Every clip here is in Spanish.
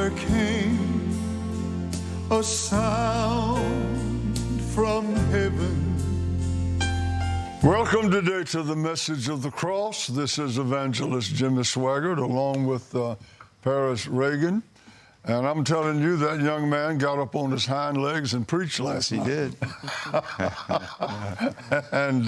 there came a sound from heaven. Welcome today to the Message of the Cross. This is Evangelist Jimmy Swaggart along with Paris Reagan. And I'm telling you, that young man got up on his hind legs and preached last night. He did. And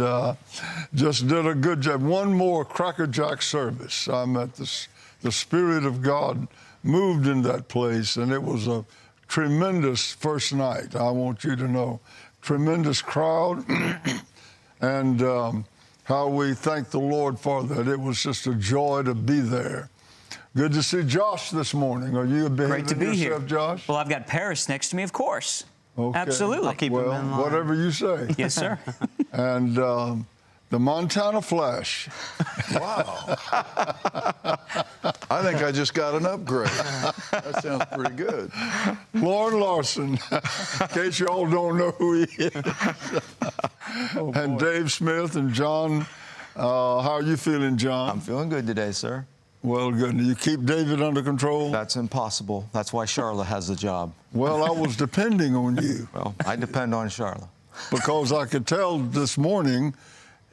just did a good job. One more Cracker Jack service. I'm at the Spirit of God moved in that place, and it was a tremendous first night. I want you to know, tremendous crowd. And how we thank the Lord for that. It was just a joy to be there. Good to see Josh this morning. Are you behaving Great to be yourself, here. Josh? Well, I've got Paris next to me, of course. Okay. Absolutely. I'll keep him in line. Whatever you say. Yes, sir. And the Montana Flash. Wow. I think I just got an upgrade. That sounds pretty good. Lauren Larson, in case you all don't know who he is. And Dave Smith and John. How are you feeling, John? I'm feeling good today, sir. Well, good. You keep David under control? That's impossible. That's why Charlotte has the job. Well, I was depending on you. Well, I depend on Charlotte. Because I could tell this morning,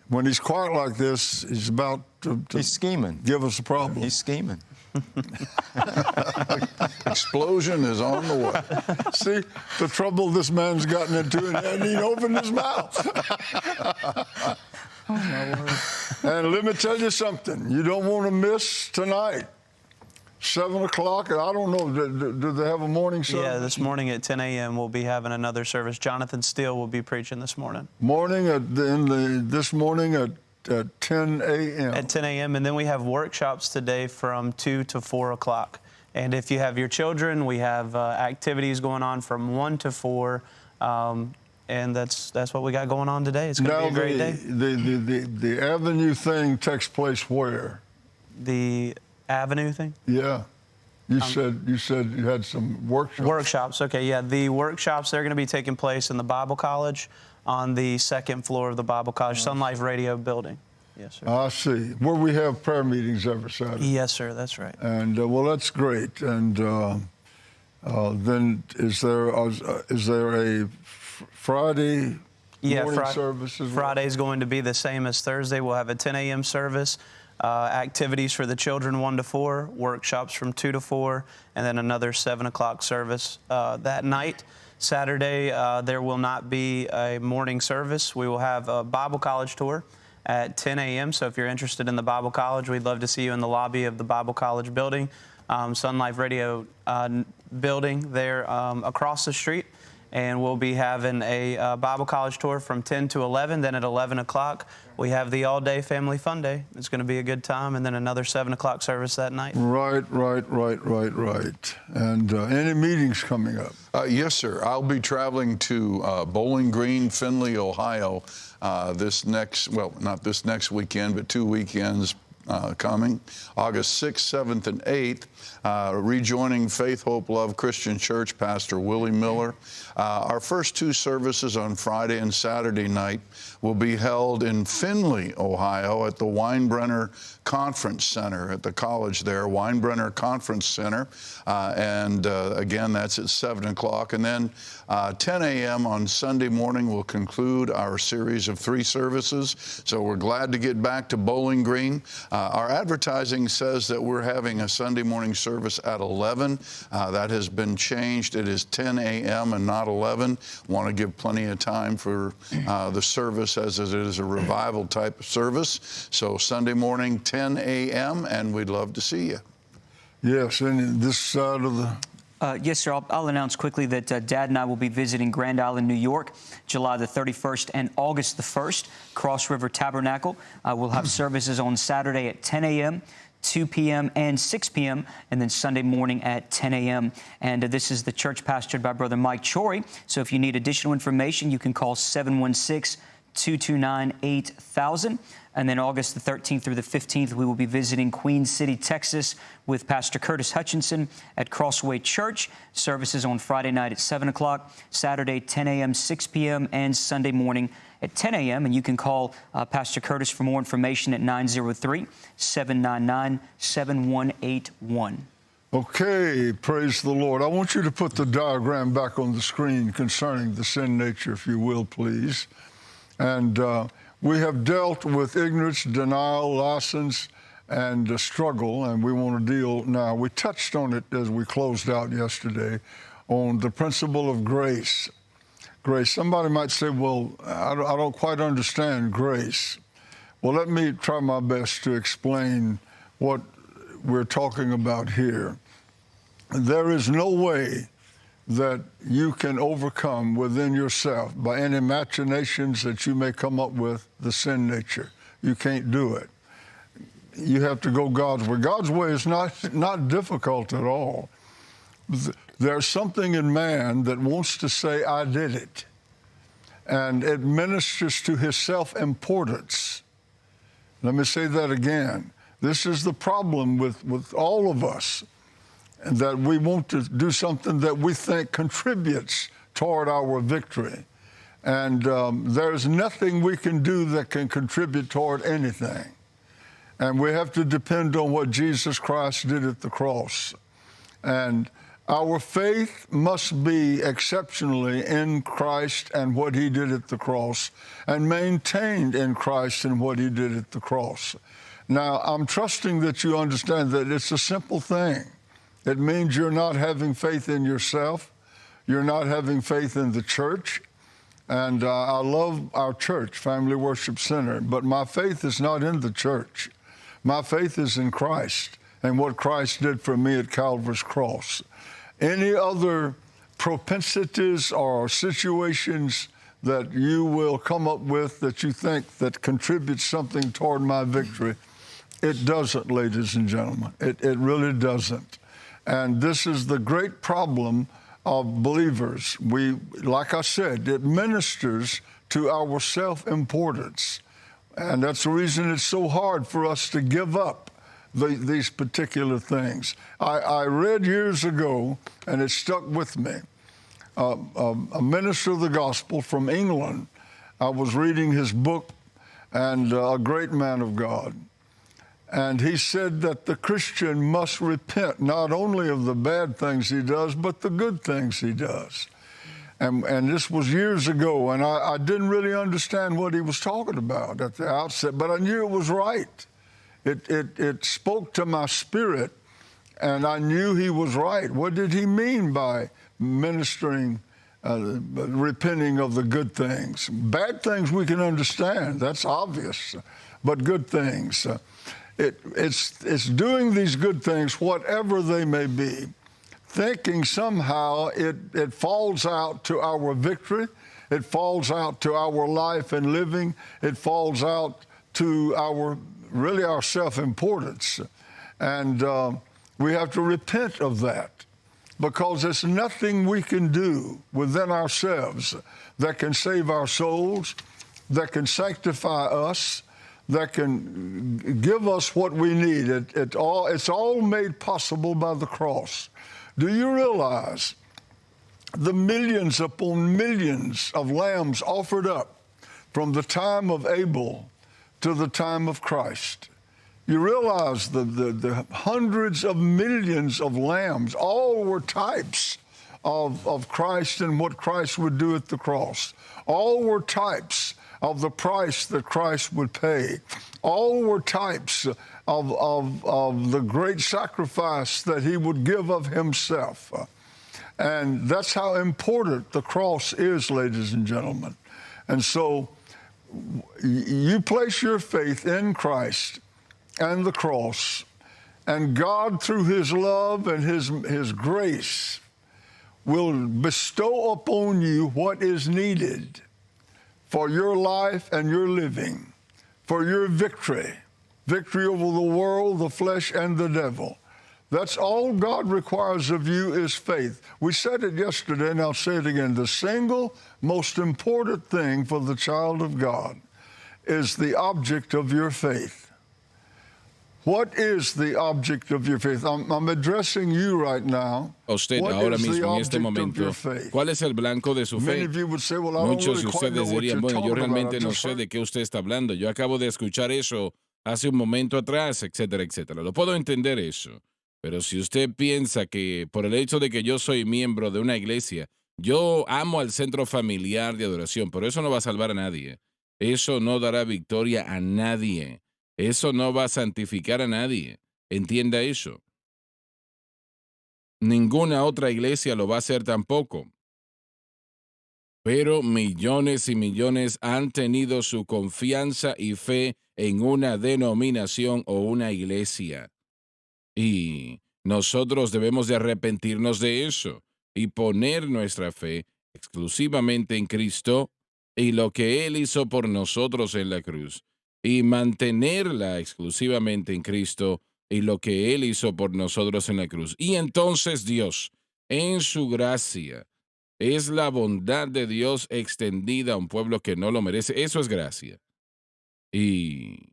when he's quiet like this, he's about to He's scheming. give us a problem. He's scheming. Explosion is on the way. See, the trouble this man's gotten into, and he opened his mouth. Oh, my word. And let me tell you something. You don't want to miss tonight. 7 o'clock, and I don't know, do they have a morning service? Yeah, this morning at 10 a.m. we'll be having another service. Jonathan Steele will be preaching this morning. This morning at 10 a.m. At 10 a.m. And then we have workshops today from 2 to 4 o'clock. And if you have your children, we have activities going on from 1 to 4. And that's what we got going on today. It's going to be a great day. The Avenue thing takes place where? The Avenue thing? Yeah. You said you had some workshops. Workshops, okay, yeah. The workshops, they're going to be taking place in the Bible College on the second floor of the Bible College, Sun Life Radio building. Yes, sir. I see. Where we have prayer meetings every Saturday. Yes, sir, that's right. And, well, that's great. And then is there a Friday morning service as well? Friday's going to be the same as Thursday. We'll have a 10 a.m. service. Activities for the children 1 to 4, workshops from 2 to 4, and then another 7 o'clock service that night. Saturday, there will not be a morning service. We will have a Bible College tour at 10 a.m. So if you're interested in the Bible College, we'd love to see you in the lobby of the Bible College building, Sun Life Radio building there across the street. And we'll be having a Bible College tour from 10 to 11. Then at 11 o'clock, we have the all-day family fun day. It's going to be a good time. And then another 7 o'clock service that night. Right. And any meetings coming up? Yes, sir. I'll be traveling to Bowling Green, Findlay, Ohio, not this next weekend, but 2 weekends coming, August 6th, 7th, and 8th, rejoining Faith, Hope, Love Christian Church, Pastor Willie Miller. Our first 2 services on Friday and Saturday night will be held in Findlay, Ohio at the Weinbrenner Conference Center at the college there, Weinbrenner Conference Center. Again, that's at 7 o'clock. And then 10 a.m. on Sunday morning, we'll conclude our series of 3 services. So we're glad to get back to Bowling Green. Our advertising says that we're having a Sunday morning service at 11. That has been changed. It is 10 a.m. and not 11. Want to give plenty of time for the service as it is a revival type of service. So Sunday morning, 10 a.m., and we'd love to see you. Yes, and this side of the... Yes, sir. I'll announce quickly that Dad and I will be visiting Grand Island, New York, July the 31st and August the 1st, Cross River Tabernacle. We'll have services on Saturday at 10 a.m., 2 p.m. and 6 p.m., and then Sunday morning at 10 a.m. And this is the church pastored by Brother Mike Chory. So if you need additional information, you can call 716-229-8000. And then August the 13th through the 15th, we will be visiting Queen City, Texas with Pastor Curtis Hutchinson at Crossway Church. Services on Friday night at 7 o'clock, Saturday 10 a.m., 6 p.m., and Sunday morning at 10 a.m. And you can call Pastor Curtis for more information at 903-799-7181. Okay, praise the Lord. I want you to put the diagram back on the screen concerning the sin nature, if you will, please. And we have dealt with ignorance, denial, license, and struggle, and we want to deal now. We touched on it as we closed out yesterday on the principle of grace. Grace. Somebody might say, well, I don't quite understand grace. Well, let me try my best to explain what we're talking about here. There is no way that you can overcome within yourself by any machinations that you may come up with the sin nature. You can't do it. You have to go God's way. God's way is not difficult at all. There's something in man that wants to say, I did it. And it ministers to his self-importance. Let me say that again. This is the problem with all of us, that we want to do something that we think contributes toward our victory. And there's nothing we can do that can contribute toward anything. And we have to depend on what Jesus Christ did at the cross. And our faith must be exceptionally in Christ and what he did at the cross, and maintained in Christ and what he did at the cross. Now, I'm trusting that you understand that it's a simple thing. It means you're not having faith in yourself. You're not having faith in the church. And I love our church, Family Worship Center, but my faith is not in the church. My faith is in Christ and what Christ did for me at Calvary's cross. Any other propensities or situations that you will come up with that you think that contributes something toward my victory, it doesn't, ladies and gentlemen. It really doesn't. And this is the great problem of believers. Like I said, it ministers to our self-importance. And that's the reason it's so hard for us to give up these particular things. I read years ago, and it stuck with me, a minister of the gospel from England. I was reading his book, and a great man of God. And he said that the Christian must repent not only of the bad things he does, but the good things he does. And this was years ago, and I didn't really understand what he was talking about at the outset, but I knew it was right. It spoke to my spirit, and I knew he was right. What did he mean by ministering, repenting of the good things? Bad things we can understand, that's obvious, but good things. It's doing these good things, whatever they may be, thinking somehow it falls out to our victory, it falls out to our life and living, it falls out to our self-importance. And we have to repent of that, because there's nothing we can do within ourselves that can save our souls, that can sanctify us, that can give us what we need. It's all made possible by the cross. Do you realize the millions upon millions of lambs offered up from the time of Abel to the time of Christ? You realize the hundreds of millions of lambs, all were types of Christ and what Christ would do at the cross. All were types of the price that Christ would pay. All were types of the great sacrifice that he would give of himself. And that's how important the cross is, ladies and gentlemen. And so you place your faith in Christ and the cross, and God, through his love and his grace, will bestow upon you what is needed for your life and your living, for your victory over the world, the flesh, and the devil. That's all God requires of you is faith. We said it yesterday, and I'll say it again. The single most important thing for the child of God is the object of your faith. What is the object of your faith? I'm addressing you right now. A usted What ahora is the mismo, en este object of momento, your faith? ¿cuál es el blanco de su Many fe? of you would say, well, I don't Muchos really de quite know ustedes what dirían, you're bueno, yo talking about. realmente I no just sé heard de qué usted está hablando. Yo acabo de escuchar eso hace un momento atrás, etcétera, etcétera. Lo puedo entender eso. Pero si usted piensa que por el hecho de que yo soy miembro de una iglesia, yo amo al centro familiar de adoración, pero eso no va a salvar a nadie. Eso no dará victoria a nadie. Eso no va a santificar a nadie. Entienda eso. Ninguna otra iglesia lo va a hacer tampoco. Pero millones y millones han tenido su confianza y fe en una denominación o una iglesia. Y nosotros debemos de arrepentirnos de eso y poner nuestra fe exclusivamente en Cristo y lo que Él hizo por nosotros en la cruz, y mantenerla exclusivamente en Cristo y lo que Él hizo por nosotros en la cruz. Y entonces Dios, en su gracia, es la bondad de Dios extendida a un pueblo que no lo merece. Eso es gracia. Y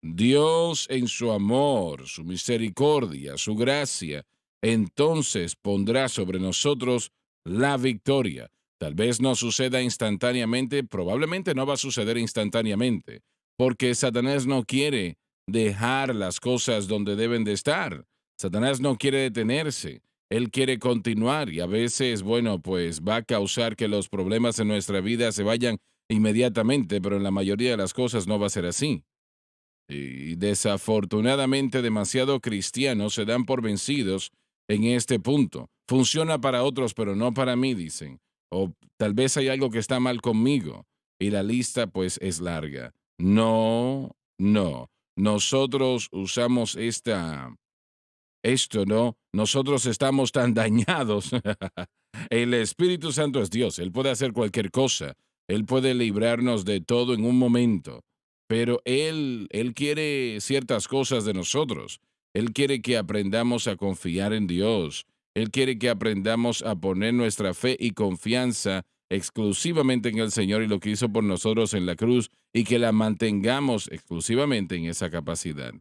Dios en su amor, su misericordia, su gracia, entonces pondrá sobre nosotros la victoria. Tal vez no suceda instantáneamente, probablemente no va a suceder instantáneamente, porque Satanás no quiere dejar las cosas donde deben de estar. Satanás no quiere detenerse. Él quiere continuar y a veces, bueno, pues va a causar que los problemas en nuestra vida se vayan inmediatamente, pero en la mayoría de las cosas no va a ser así. Y desafortunadamente demasiado cristianos se dan por vencidos en este punto. Funciona para otros, pero no para mí, dicen. O tal vez hay algo que está mal conmigo. Y la lista pues es larga. No, no. Nosotros usamos esto, ¿no? Nosotros estamos tan dañados. El Espíritu Santo es Dios. Él puede hacer cualquier cosa. Él puede librarnos de todo en un momento. Pero Él quiere ciertas cosas de nosotros. Él quiere que aprendamos a confiar en Dios. Él quiere que aprendamos a poner nuestra fe y confianza exclusivamente en el Señor y lo que hizo por nosotros en la cruz, y que la mantengamos exclusivamente en esa capacidad.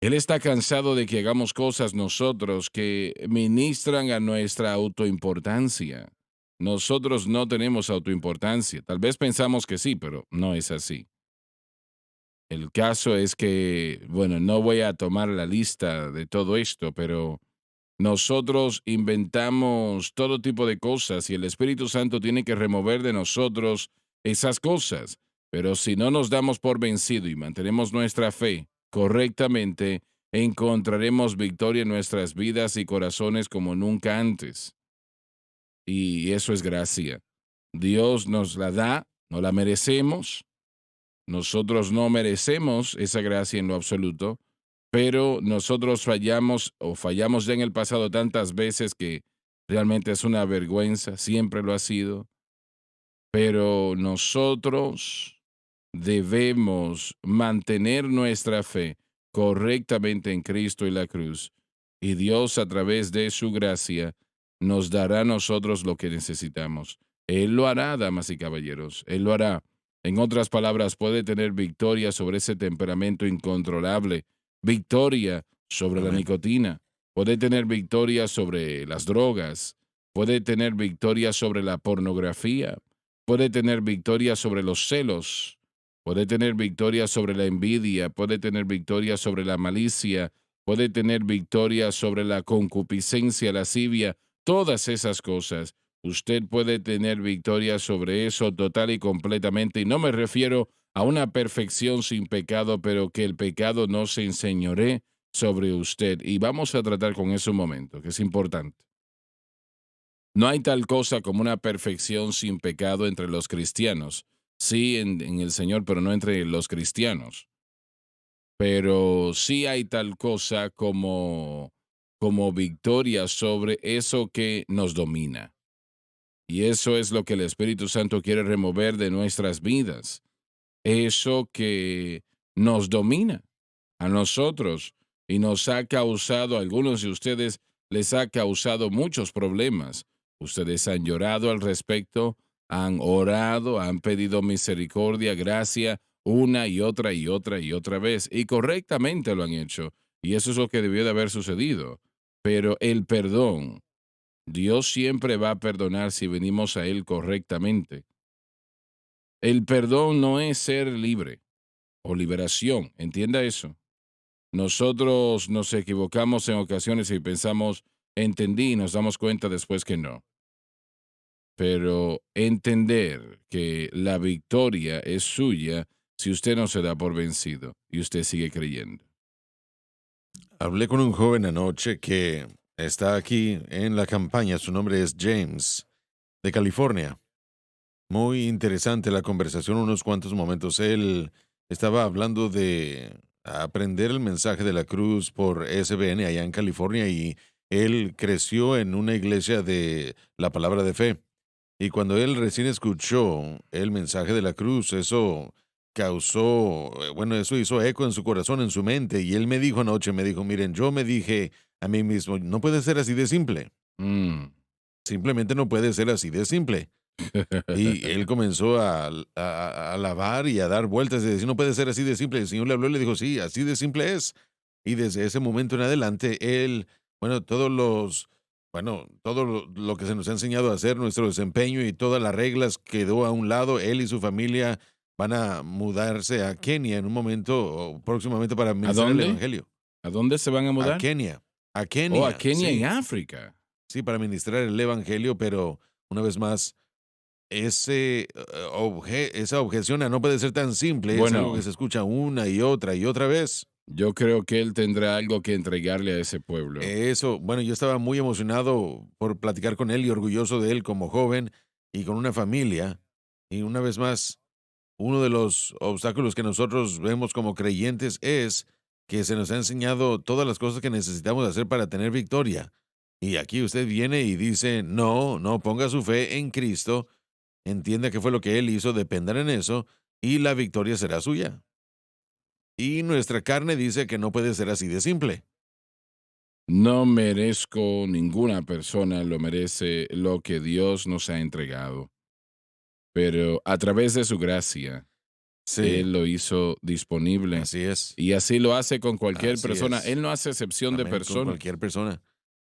Él está cansado de que hagamos cosas nosotros que ministran a nuestra autoimportancia. Nosotros no tenemos autoimportancia. Tal vez pensamos que sí, pero no es así. El caso es que, bueno, no voy a tomar la lista de todo esto, pero nosotros inventamos todo tipo de cosas y el Espíritu Santo tiene que remover de nosotros esas cosas. Pero si no nos damos por vencido y mantenemos nuestra fe correctamente, encontraremos victoria en nuestras vidas y corazones como nunca antes. Y eso es gracia. Dios nos la da, no la merecemos. Nosotros no merecemos esa gracia en lo absoluto, pero nosotros fallamos o fallamos ya en el pasado tantas veces que realmente es una vergüenza, siempre lo ha sido. Pero nosotros debemos mantener nuestra fe correctamente en Cristo y la cruz, y Dios a través de su gracia nos dará a nosotros lo que necesitamos. Él lo hará, damas y caballeros, Él lo hará. En otras palabras, puede tener victoria sobre ese temperamento incontrolable, victoria sobre la nicotina, puede tener victoria sobre las drogas, puede tener victoria sobre la pornografía, puede tener victoria sobre los celos, puede tener victoria sobre la envidia, puede tener victoria sobre la malicia, puede tener victoria sobre la concupiscencia, lascivia, todas esas cosas. Usted puede tener victoria sobre eso total y completamente, y no me refiero a una perfección sin pecado, pero que el pecado no se enseñoree sobre usted. Y vamos a tratar con eso un momento, que es importante. No hay tal cosa como una perfección sin pecado entre los cristianos. Sí, en el Señor, pero no entre los cristianos. Pero sí hay tal cosa como victoria sobre eso que nos domina. Y eso es lo que el Espíritu Santo quiere remover de nuestras vidas. Eso que nos domina a nosotros y nos ha causado, a algunos de ustedes les ha causado muchos problemas. Ustedes han llorado al respecto, han orado, han pedido misericordia, gracia, una y otra y otra y otra vez. Y correctamente lo han hecho. Y eso es lo que debió de haber sucedido. Pero el perdón, Dios siempre va a perdonar si venimos a Él correctamente. El perdón no es ser libre o liberación, entienda eso. Nosotros nos equivocamos en ocasiones y pensamos, entendí, y nos damos cuenta después que no. Pero entender que la victoria es suya si usted no se da por vencido y usted sigue creyendo. Hablé con un joven anoche que está aquí en la campaña. Su nombre es James, de California. Muy interesante la conversación, unos cuantos momentos. Él estaba hablando de aprender el mensaje de la cruz por SBN allá en California y él creció en una iglesia de la palabra de fe. Y cuando él recién escuchó el mensaje de la cruz, eso causó, bueno, eso hizo eco en su corazón, en su mente. Y él me dijo anoche, me dijo, miren, yo me dije a mí mismo, no puede ser así de simple. Mm. Simplemente no puede ser así de simple. Y él comenzó a alabar y a dar vueltas y decir, no puede ser así de simple. El Señor le habló y le dijo, sí, así de simple es. Y desde ese momento en adelante, él, bueno, todo lo que se nos ha enseñado a hacer, nuestro desempeño y todas las reglas quedó a un lado. Él y su familia van a mudarse a Kenia en un momento o próximamente para ministrar el dónde? Evangelio. ¿A dónde se van a A mudar? Kenia. A Oh, Kenia. a Kenia, Sí, en África. sí, para ministrar el Evangelio, pero una vez más, esa objeción a no puede ser tan simple, es algo Bueno, que se escucha una y otra vez. yo creo que él tendrá algo que entregarle a ese pueblo. Eso, bueno, yo estaba muy emocionado por platicar con él y orgulloso de él como joven y con una familia. Y una vez más, uno de los obstáculos que nosotros vemos como creyentes es que se nos ha enseñado todas las cosas que necesitamos hacer para tener victoria. Y aquí usted viene y dice, no, no ponga su fe en Cristo, entienda que fue lo que Él hizo, dependan en eso, y la victoria será suya. Y nuestra carne dice que no puede ser así de simple. No merezco, ninguna persona lo merece lo que Dios nos ha entregado. Pero a través de su gracia, Sí, Él lo hizo disponible. así es. Y así lo hace con cualquier Así persona. es. Él no hace excepción de Amén, con personas. cualquier persona.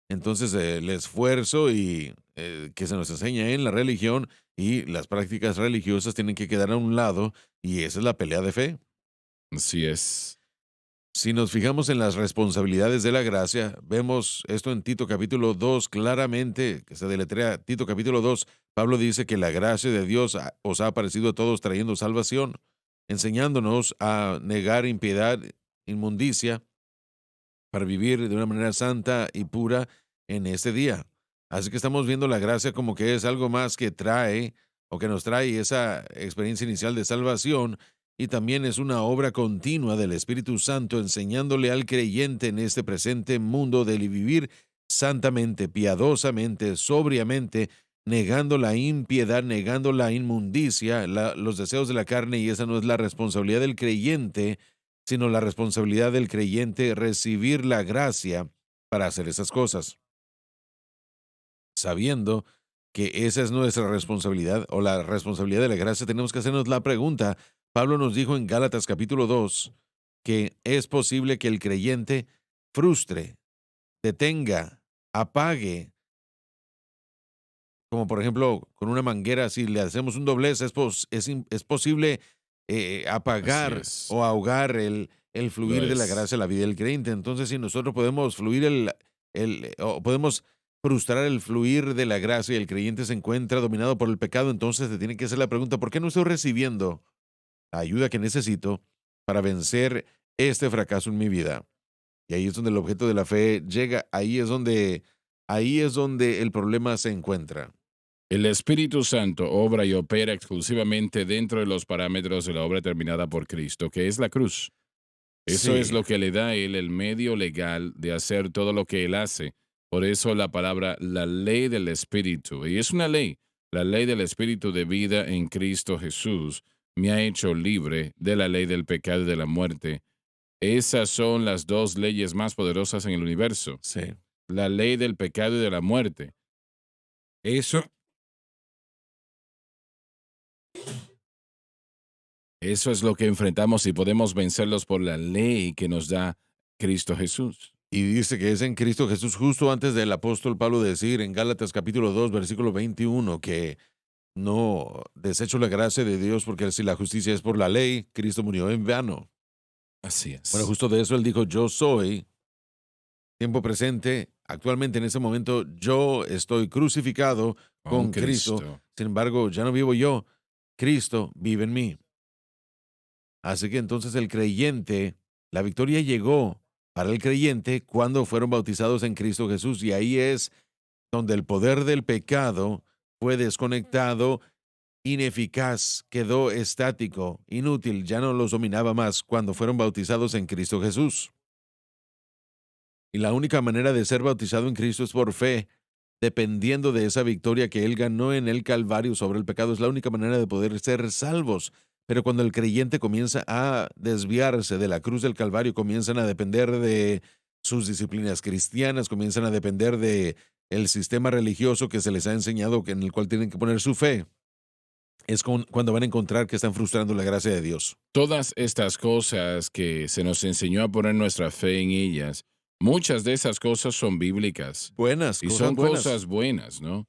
Entonces, el esfuerzo y que se nos enseña en la religión y las prácticas religiosas tienen que quedar a un lado, y esa es la pelea de fe. Así es. Si nos fijamos en las responsabilidades de la gracia, vemos esto en Tito capítulo 2 claramente, que se deletrea Tito capítulo 2. Pablo dice que la gracia de Dios os ha aparecido a todos trayendo salvación, enseñándonos a negar impiedad, inmundicia, para vivir de una manera santa y pura en este día. Así que estamos viendo la gracia como que es algo más que trae o que nos trae esa experiencia inicial de salvación, y también es una obra continua del Espíritu Santo enseñándole al creyente en este presente mundo de vivir santamente, piadosamente, sobriamente, negando la impiedad, negando la inmundicia, los deseos de la carne, y esa no es la responsabilidad del creyente, sino la responsabilidad del creyente recibir la gracia para hacer esas cosas. Sabiendo que esa es nuestra responsabilidad o la responsabilidad de la gracia, tenemos que hacernos la pregunta. Pablo nos dijo en Gálatas capítulo 2 que es posible que el creyente frustre, detenga, apague, como por ejemplo con una manguera, si le hacemos un doblez, es posible Así apagar es. o ahogar el Lo fluir de la es. gracia en la vida del creyente. Entonces, si nosotros podemos fluir o podemos frustrar el fluir de la gracia y el creyente se encuentra dominado por el pecado, entonces se tiene que hacer la pregunta, ¿por qué no estoy recibiendo la ayuda que necesito para vencer este fracaso en mi vida? Y ahí es donde el objeto de la fe llega, ahí es donde el problema se encuentra. El Espíritu Santo obra y opera exclusivamente dentro de los parámetros de la obra terminada por Cristo, que es la cruz. Eso es Sí, lo que le da a Él el medio legal de hacer todo lo que Él hace. Por eso la palabra, la ley del Espíritu, y es una ley, la ley del Espíritu de vida en Cristo Jesús, me ha hecho libre de la ley del pecado y de la muerte. Esas son las dos leyes más poderosas en el universo. sí. La ley del pecado y de la muerte. Eso Eso es lo que enfrentamos y podemos vencerlos por la ley que nos da Cristo Jesús. Y dice que es en Cristo Jesús, justo antes del apóstol Pablo decir en Gálatas capítulo 2, versículo 21, que no desecho la gracia de Dios, porque si la justicia es por la ley, Cristo murió en vano. Así es. Bueno, justo de eso él dijo, yo soy, tiempo presente, actualmente en ese momento yo estoy crucificado con Cristo. Sin embargo, ya no vivo yo, Cristo vive en mí. Así que entonces el creyente, la victoria llegó para el creyente cuando fueron bautizados en Cristo Jesús, y ahí es donde el poder del pecado fue desconectado, ineficaz, quedó estático, inútil, ya no los dominaba más cuando fueron bautizados en Cristo Jesús. Y la única manera de ser bautizado en Cristo es por fe, dependiendo de esa victoria que Él ganó en el Calvario sobre el pecado. Es la única manera de poder ser salvos. Pero cuando el creyente comienza a desviarse de la cruz del Calvario, comienzan a depender de sus disciplinas cristianas, comienzan a depender de el sistema religioso que se les ha enseñado, en el cual tienen que poner su fe, es cuando van a encontrar que están frustrando la gracia de Dios. Todas estas cosas que se nos enseñó a poner nuestra fe en ellas, muchas de esas cosas son bíblicas Buenas, y cosas son buenas. cosas buenas, ¿no?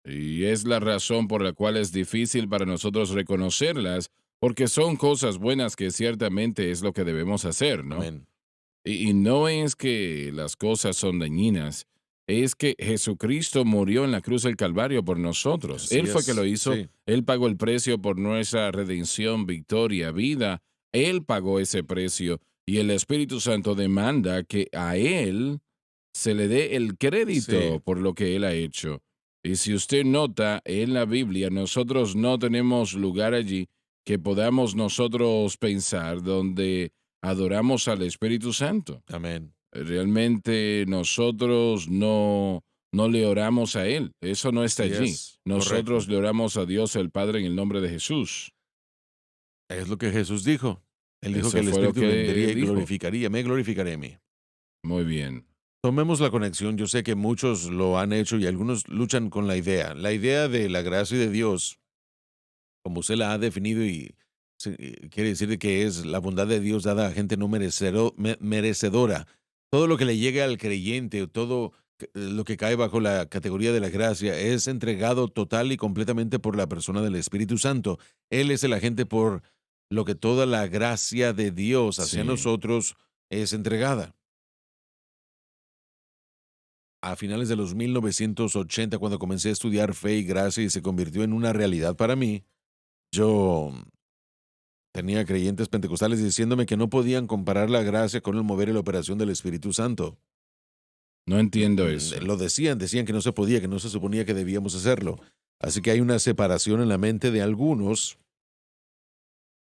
Y es la razón por la cual es difícil para nosotros reconocerlas, porque son cosas buenas que ciertamente es lo que debemos hacer, ¿no? Amén. Y no es que las cosas son dañinas, es que Jesucristo murió en la cruz del Calvario por nosotros. Así Él fue que es, lo hizo, sí. Él pagó el precio por nuestra redención, victoria, vida. Él pagó ese precio y el Espíritu Santo demanda que a Él se le dé el crédito Sí. por lo que Él ha hecho. Y si usted nota en la Biblia, nosotros no tenemos lugar allí que podamos nosotros pensar donde adoramos al Espíritu Santo. Amén. Realmente nosotros no le oramos a Él. Eso no está Así allí. es, Nosotros correcto. le oramos a Dios el Padre en el nombre de Jesús. Es lo que Jesús dijo. Él dijo Eso que el fue lo Espíritu que vendría y él dijo. glorificaría, me glorificaré a mí. Muy bien. Tomemos la conexión. Yo sé que muchos lo han hecho y algunos luchan con la idea. La idea de la gracia de Dios, como usted la ha definido, y quiere decir de que es la bondad de Dios dada a gente no merecedora. Todo lo que le llega al creyente, todo lo que cae bajo la categoría de la gracia, es entregado total y completamente por la persona del Espíritu Santo. Él es el agente por lo que toda la gracia de Dios hacia Sí. nosotros es entregada. A finales de los 1980, cuando comencé a estudiar fe y gracia y se convirtió en una realidad para mí, yo tenía creyentes pentecostales diciéndome que no podían comparar la gracia con el mover y la operación del Espíritu Santo. No entiendo eso. Lo decían que no se podía, que no se suponía que debíamos hacerlo. Así que hay una separación en la mente de algunos,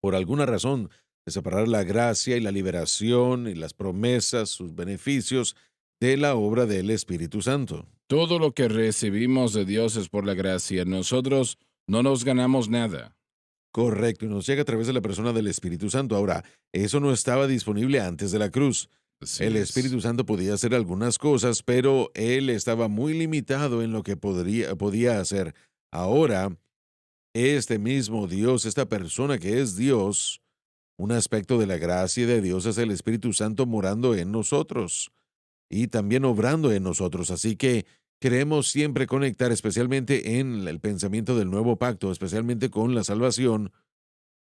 por alguna razón, de separar la gracia y la liberación y las promesas, sus beneficios, de la obra del Espíritu Santo. Todo lo que recibimos de Dios es por la gracia. Nosotros no nos ganamos nada. Correcto, y nos llega a través de la persona del Espíritu Santo. Ahora, eso no estaba disponible antes de la cruz. Así El es. Espíritu Santo podía hacer algunas cosas, pero él estaba muy limitado en lo que podía hacer. Ahora, este mismo Dios, esta persona que es Dios, un aspecto de la gracia de Dios es el Espíritu Santo morando en nosotros y también obrando en nosotros. Así que queremos siempre conectar, especialmente en el pensamiento del nuevo pacto, especialmente con la salvación,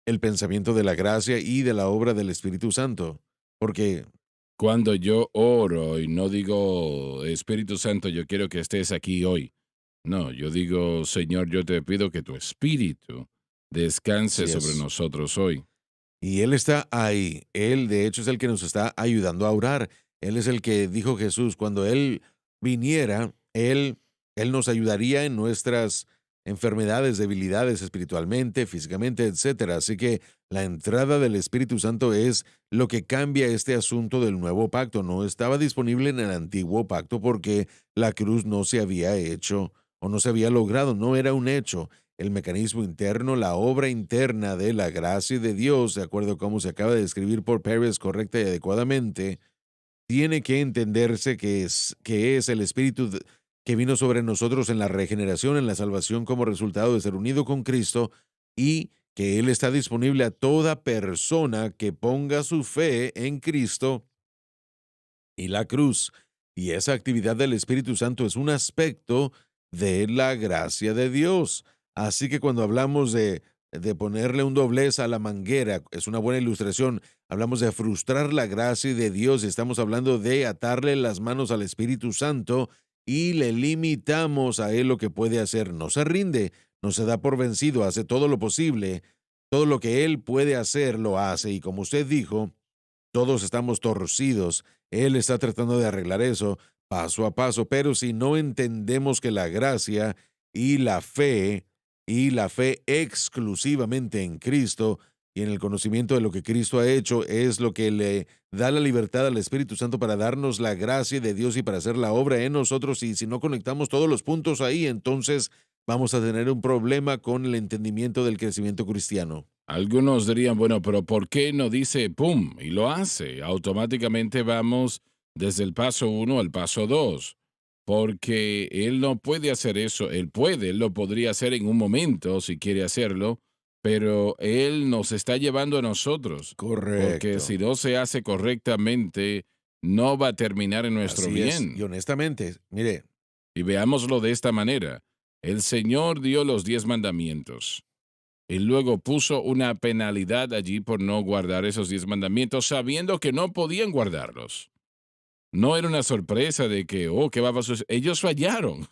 el pensamiento de la gracia y de la obra del Espíritu Santo. Porque Cuando yo oro y no digo, Espíritu Santo, yo quiero que estés aquí hoy. No, yo digo, Señor, yo te pido que tu Espíritu descanse Así sobre es. nosotros hoy. y Él está ahí. Él, de hecho, es el que nos está ayudando a orar. Él es el que dijo Jesús, cuando Él viniera, Él nos ayudaría en nuestras enfermedades, debilidades espiritualmente, físicamente, etcétera. Así que la entrada del Espíritu Santo es lo que cambia este asunto del nuevo pacto. No estaba disponible en el antiguo pacto porque la cruz no se había hecho o no se había logrado, no era un hecho. El mecanismo interno, la obra interna de la gracia de Dios, de acuerdo a cómo se acaba de describir por Pérez correcta y adecuadamente, tiene que entenderse que es el Espíritu que vino sobre nosotros en la regeneración, en la salvación como resultado de ser unido con Cristo, y que Él está disponible a toda persona que ponga su fe en Cristo y la cruz. Y esa actividad del Espíritu Santo es un aspecto de la gracia de Dios. Así que cuando hablamos de ponerle un doblez a la manguera, es una buena ilustración. hablamos de frustrar la gracia de Dios, estamos hablando de atarle las manos al Espíritu Santo y le limitamos a Él lo que puede hacer. No se rinde, no se da por vencido, hace todo lo posible, todo lo que Él puede hacer lo hace. Y como usted dijo, todos estamos torcidos. Él está tratando de arreglar eso paso a paso, pero si no entendemos que la gracia y la fe exclusivamente en Cristo y en el conocimiento de lo que Cristo ha hecho es lo que le da la libertad al Espíritu Santo para darnos la gracia de Dios y para hacer la obra en nosotros, y si no conectamos todos los puntos ahí, entonces vamos a tener un problema con el entendimiento del crecimiento cristiano. Algunos dirían, bueno, pero ¿por qué no dice pum? Y lo hace. Automáticamente vamos desde el paso 1 al paso 2. Porque él no puede hacer eso. Él lo podría hacer en un momento si quiere hacerlo, pero él nos está llevando a nosotros. Correcto. Porque si no se hace correctamente, no va a terminar en nuestro Así es. bien. Y honestamente, mire, Y veámoslo de esta manera. El Señor dio los 10 mandamientos. Y luego puso una penalidad allí por no guardar esos 10 mandamientos, sabiendo que no podían guardarlos. No era una sorpresa de que, ¿qué va a pasar? Ellos fallaron.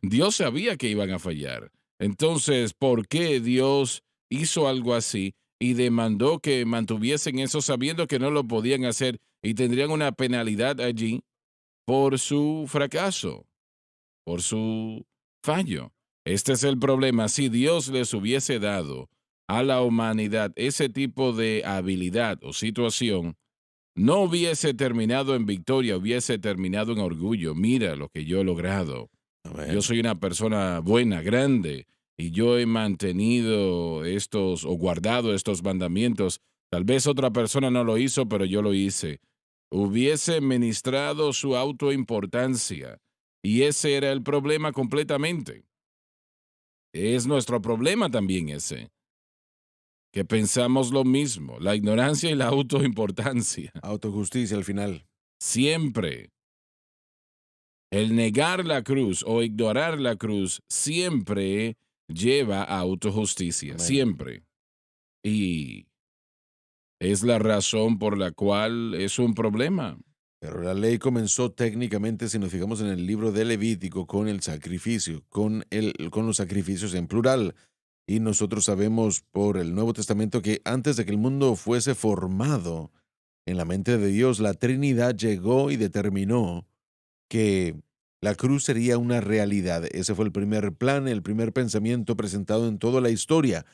Dios sabía que iban a fallar. Entonces, ¿por qué Dios hizo algo así y demandó que mantuviesen eso sabiendo que no lo podían hacer y tendrían una penalidad allí por su fracaso, por su fallo? Este es el problema. Si Dios les hubiese dado a la humanidad ese tipo de habilidad o situación, no hubiese terminado en victoria, hubiese terminado en orgullo. Mira lo que yo he logrado. amén. Yo soy una persona buena, grande, y yo he mantenido estos o guardado estos mandamientos. Tal vez otra persona no lo hizo, pero yo lo hice. Hubiese ministrado su autoimportancia. Y ese era el problema completamente. Es nuestro problema también ese, que pensamos lo mismo, la ignorancia y la autoimportancia. Autojusticia al final. Siempre. El negar la cruz o ignorar la cruz siempre lleva a autojusticia, Amén. siempre. Y es la razón por la cual es un problema. Pero la ley comenzó técnicamente, si nos fijamos en el libro de Levítico, con el sacrificio, con los sacrificios en plural. Y nosotros sabemos por el Nuevo Testamento que antes de que el mundo fuese formado en la mente de Dios, la Trinidad llegó y determinó que la cruz sería una realidad. Ese fue el primer plan, el primer pensamiento presentado en toda la historia.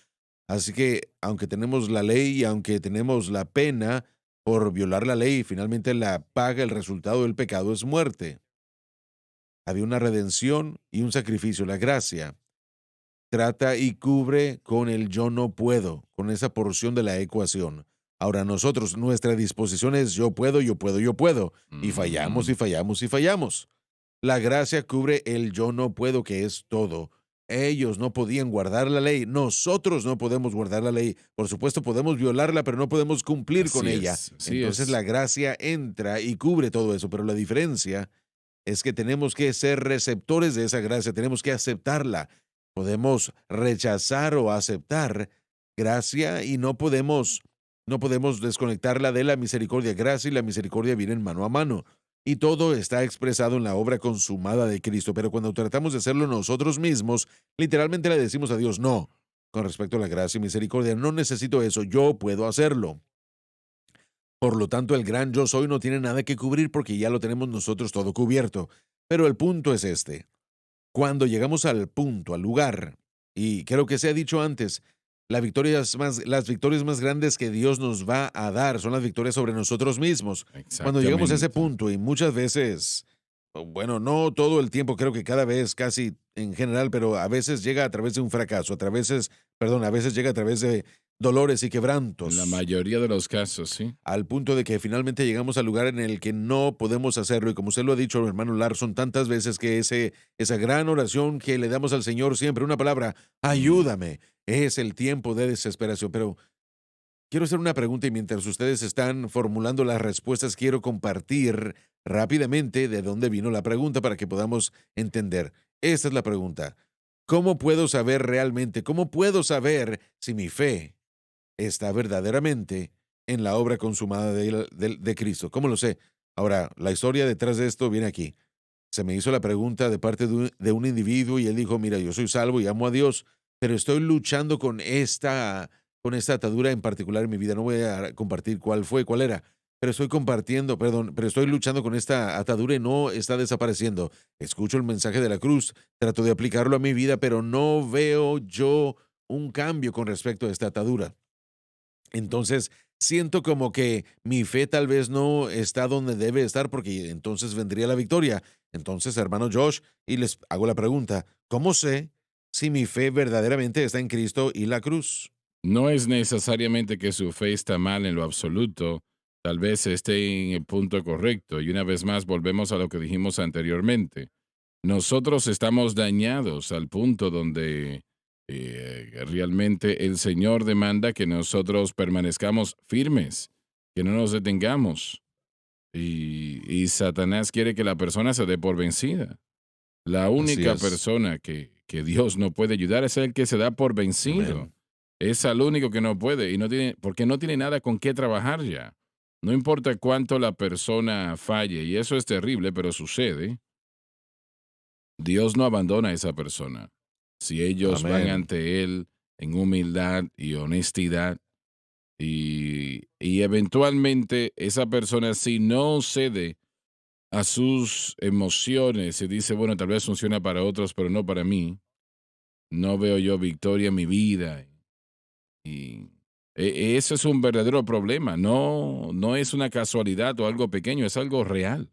Así que, aunque tenemos la ley y aunque tenemos la pena por violar la ley, finalmente la paga, el resultado del pecado es muerte. Había una redención y un sacrificio. La gracia trata y cubre con el yo no puedo, con esa porción de la ecuación. Ahora nosotros, nuestra disposición es yo puedo, yo puedo, yo puedo. Y fallamos y fallamos y fallamos. La gracia cubre el yo no puedo, que es todo. Ellos no podían guardar la ley. Nosotros no podemos guardar la ley. Por supuesto, podemos violarla, pero no podemos cumplir con ella. Así Entonces es. la gracia entra y cubre todo eso. Pero la diferencia es que tenemos que ser receptores de esa gracia. Tenemos que aceptarla. Podemos rechazar o aceptar gracia y no podemos desconectarla de la misericordia. Gracia y la misericordia vienen mano a mano. Y todo está expresado en la obra consumada de Cristo. Pero cuando tratamos de hacerlo nosotros mismos, literalmente le decimos a Dios, no, con respecto a la gracia y misericordia, no necesito eso, yo puedo hacerlo. Por lo tanto, el gran yo soy no tiene nada que cubrir porque ya lo tenemos nosotros todo cubierto. Pero el punto es este. Cuando llegamos al punto, al lugar, y creo que se ha dicho antes, las victorias más grandes que Dios nos va a dar son las victorias sobre nosotros mismos. Cuando llegamos a ese Exactamente. punto, y muchas veces, bueno, no todo el tiempo, creo que cada vez, casi en general, pero a veces llega a través de un fracaso, a veces llega a través de dolores y En quebrantos, la mayoría de los casos, sí. al punto de que finalmente llegamos al lugar en el que no podemos hacerlo. Y como usted lo ha dicho, hermano Larson, tantas veces que esa gran oración que le damos al Señor siempre, una palabra, ayúdame, es el tiempo de desesperación. Pero quiero hacer una pregunta y mientras ustedes están formulando las respuestas, quiero compartir rápidamente de dónde vino la pregunta para que podamos entender. Esta es la pregunta. ¿Cómo puedo saber realmente, cómo puedo saber si mi fe está verdaderamente en la obra consumada de Cristo. ¿Cómo lo sé? Ahora, la historia detrás de esto viene aquí. Se me hizo la pregunta de parte de un individuo y él dijo, mira, yo soy salvo y amo a Dios, pero estoy luchando con esta atadura en particular en mi vida. No voy a compartir cuál era, pero pero estoy luchando con esta atadura y no está desapareciendo. Escucho el mensaje de la cruz, trato de aplicarlo a mi vida, pero no veo yo un cambio con respecto a esta atadura. Entonces, siento como que mi fe tal vez no está donde debe estar porque entonces vendría la victoria. Entonces, hermano Josh, y les hago la pregunta, ¿cómo sé si mi fe verdaderamente está en Cristo y la cruz? No es necesariamente que su fe está mal en lo absoluto, tal vez esté en el punto correcto. Y una vez más volvemos a lo que dijimos anteriormente. Nosotros estamos dañados al punto donde realmente el Señor demanda que nosotros permanezcamos firmes, que no nos detengamos. Y Satanás quiere que la persona se dé por vencida. La Así única es. persona que Dios no puede ayudar es el que se da por vencido. Amén. Es al único que no puede y no tiene, porque no tiene nada con qué trabajar ya. No importa cuánto la persona falle, y eso es terrible, pero sucede. Dios no abandona a esa persona. Si ellos van Amén. ante Él en humildad y honestidad, y eventualmente esa persona, si no cede a sus emociones y dice, bueno, tal vez funciona para otros, pero no para mí, no veo yo victoria en mi vida. Y eso es un verdadero problema. No, no es una casualidad o algo pequeño, es algo real.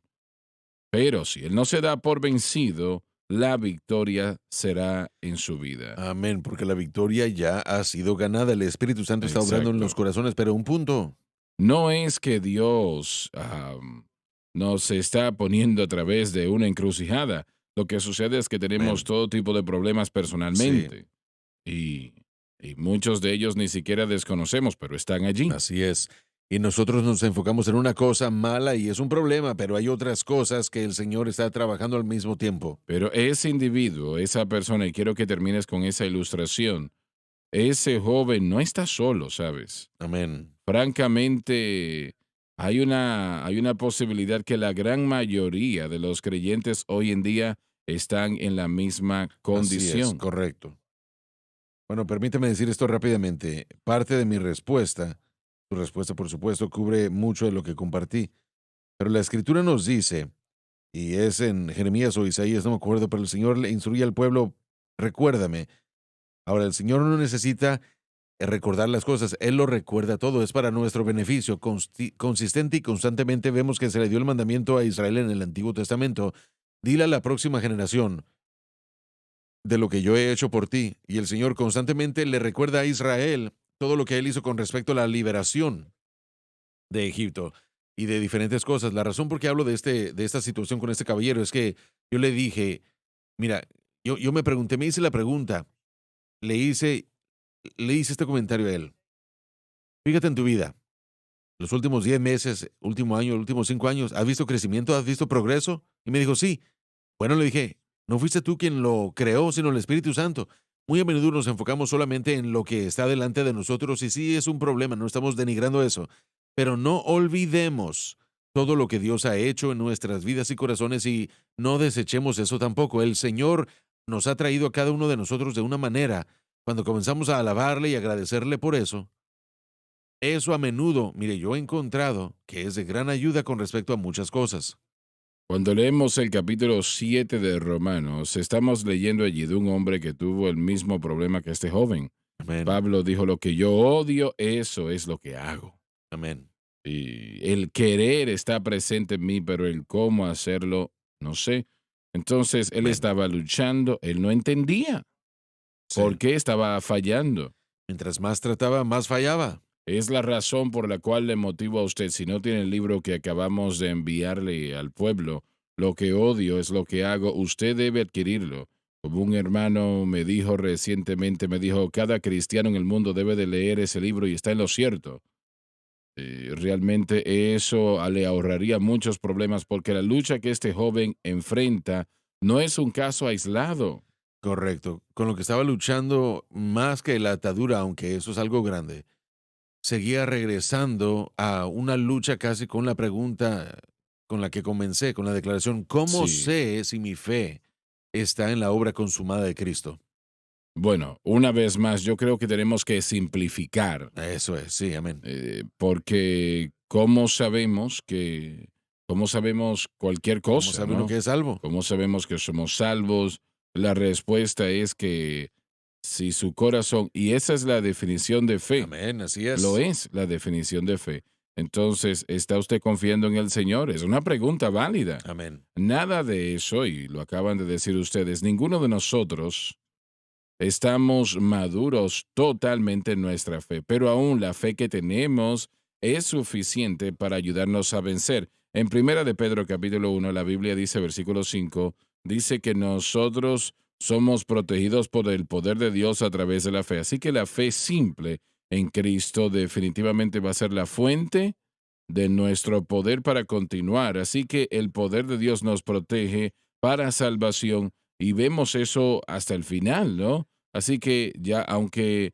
Pero si él no se da por vencido, la victoria será en su vida. Amén, porque la victoria ya ha sido ganada. El Espíritu Santo está obrando en los Exacto. corazones, pero un punto. No es que Dios nos está poniendo a través de una encrucijada. Lo que sucede es que tenemos Amén. todo tipo de problemas Sí, personalmente y, y muchos de ellos ni siquiera desconocemos, pero están allí. así es. Y nosotros nos enfocamos en una cosa mala y es un problema, pero hay otras cosas que el Señor está trabajando al mismo tiempo. Pero ese individuo, esa persona, y quiero que termines con esa ilustración, ese joven no está solo, ¿sabes? Amén. Francamente, hay una posibilidad que la gran mayoría de los creyentes hoy en día están en la misma Así es, condición. correcto. Bueno, permítame decir esto rápidamente. Parte de mi respuesta, tu respuesta por supuesto, cubre mucho de lo que compartí, pero la escritura nos dice, y es en Jeremías o Isaías, no me acuerdo, pero el Señor le instruye al pueblo, recuérdame. Ahora, el Señor no necesita recordar las cosas, Él lo recuerda todo, es para nuestro beneficio. Consistente y constantemente vemos que se le dio el mandamiento a Israel en el Antiguo Testamento. Dile a la próxima generación de lo que yo he hecho por ti. Y el Señor constantemente le recuerda a Israel todo lo que Él hizo con respecto a la liberación de Egipto y de diferentes cosas. La razón por qué hablo de esta situación con este caballero es que yo le dije, mira, yo me pregunté, me hice la pregunta, le hice, le hice este comentario a él. Fíjate en tu vida, los últimos 10 meses, último año, los últimos 5 años, ¿has visto crecimiento? ¿Has visto progreso? Y me dijo, sí. Bueno, le dije, no fuiste tú quien lo creó, sino el Espíritu Santo. Muy a menudo nos enfocamos solamente en lo que está delante de nosotros y sí es un problema, no estamos denigrando eso, pero no olvidemos todo lo que Dios ha hecho en nuestras vidas y corazones y no desechemos eso tampoco. El Señor nos ha traído a cada uno de nosotros de una manera. Cuando comenzamos a alabarle y agradecerle por eso a menudo, mire, yo he encontrado que es de gran ayuda con respecto a muchas cosas. Cuando leemos el capítulo 7 de Romanos, estamos leyendo allí de un hombre que tuvo el mismo problema que este joven. Amén, Pablo dijo, lo que yo odio, eso es lo que hago. amén. Y el querer está presente en mí, pero el cómo hacerlo, no sé. Entonces él Amén. estaba luchando, él no entendía por Sí. qué estaba fallando. Mientras más trataba, más fallaba. Es la razón por la cual le motivo a usted, si no tiene el libro que acabamos de enviarle al pueblo, lo que odio es lo que hago, usted debe adquirirlo. Como un hermano me dijo recientemente, me dijo, cada cristiano en el mundo debe de leer ese libro y está en lo cierto. Realmente eso le ahorraría muchos problemas porque la lucha que este joven enfrenta no es un caso aislado. Correcto. Con lo que estaba luchando, más que la atadura, aunque eso es algo grande, seguía regresando a una lucha casi con la pregunta con la que comencé, con la declaración, ¿cómo Sí. sé si mi fe está en la obra consumada de Cristo? Bueno, una vez más, yo creo que tenemos que simplificar, Eso es, sí, amén. porque cómo sabemos cualquier ¿Cómo cosa, sabe uno ¿no? que es salvo? ¿Cómo sabemos que somos salvos? La respuesta es que si su corazón, y esa es la definición de fe, Amén, así lo es. es la definición de fe. Entonces, ¿está usted confiando en el Señor? Es una pregunta válida. Amén. Nada de eso, y lo acaban de decir ustedes, ninguno de nosotros estamos maduros totalmente en nuestra fe, pero aún la fe que tenemos es suficiente para ayudarnos a vencer. En Primera de Pedro capítulo 1, la Biblia dice, versículo 5, dice que nosotros somos protegidos por el poder de Dios a través de la fe. Así que la fe simple en Cristo definitivamente va a ser la fuente de nuestro poder para continuar. Así que el poder de Dios nos protege para salvación y vemos eso hasta el final, ¿no? Así que ya, aunque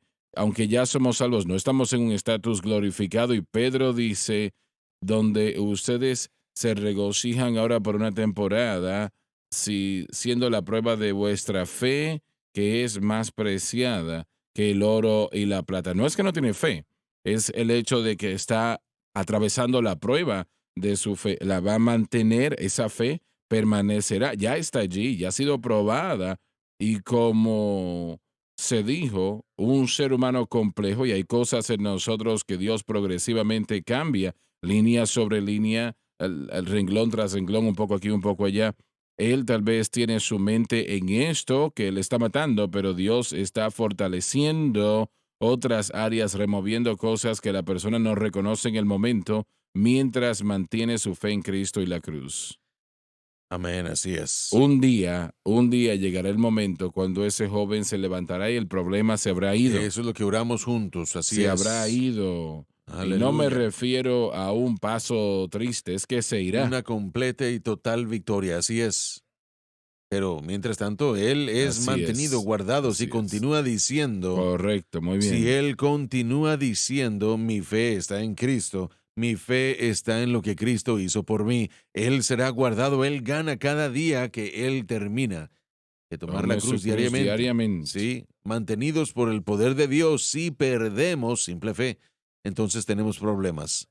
ya somos salvos, no estamos en un estatus glorificado y Pedro dice, donde ustedes se regocijan ahora por una temporada, si siendo la prueba de vuestra fe, que es más preciada que el oro y la plata. No es que no tiene fe, es el hecho de que está atravesando la prueba de su fe. La va a mantener, esa fe permanecerá, ya está allí, ya ha sido probada y como se dijo, un ser humano complejo y hay cosas en nosotros que Dios progresivamente cambia, línea sobre línea, el renglón tras renglón, un poco aquí, un poco allá. Él tal vez tiene su mente en esto que le está matando, pero Dios está fortaleciendo otras áreas, removiendo cosas que la persona no reconoce en el momento, mientras mantiene su fe en Cristo y la cruz. Amén, así es. Un día llegará el momento cuando ese joven se levantará y el problema se habrá ido. Eso es lo que oramos juntos, así Se es. habrá ido. Y no me Aleluya. refiero a un paso triste, es que se irá. Una completa y total victoria, así es. Pero mientras tanto, Él es Así mantenido, es, guardado. así Si es. continúa diciendo, Correcto, muy bien. si Él continúa diciendo, mi fe está en Cristo, mi fe está en lo que Cristo hizo por mí, Él será guardado, Él gana cada día que Él termina de tomar la Tome su cruz cruz diariamente. diariamente. Sí, mantenidos por el poder de Dios, si perdemos simple fe, entonces tenemos problemas.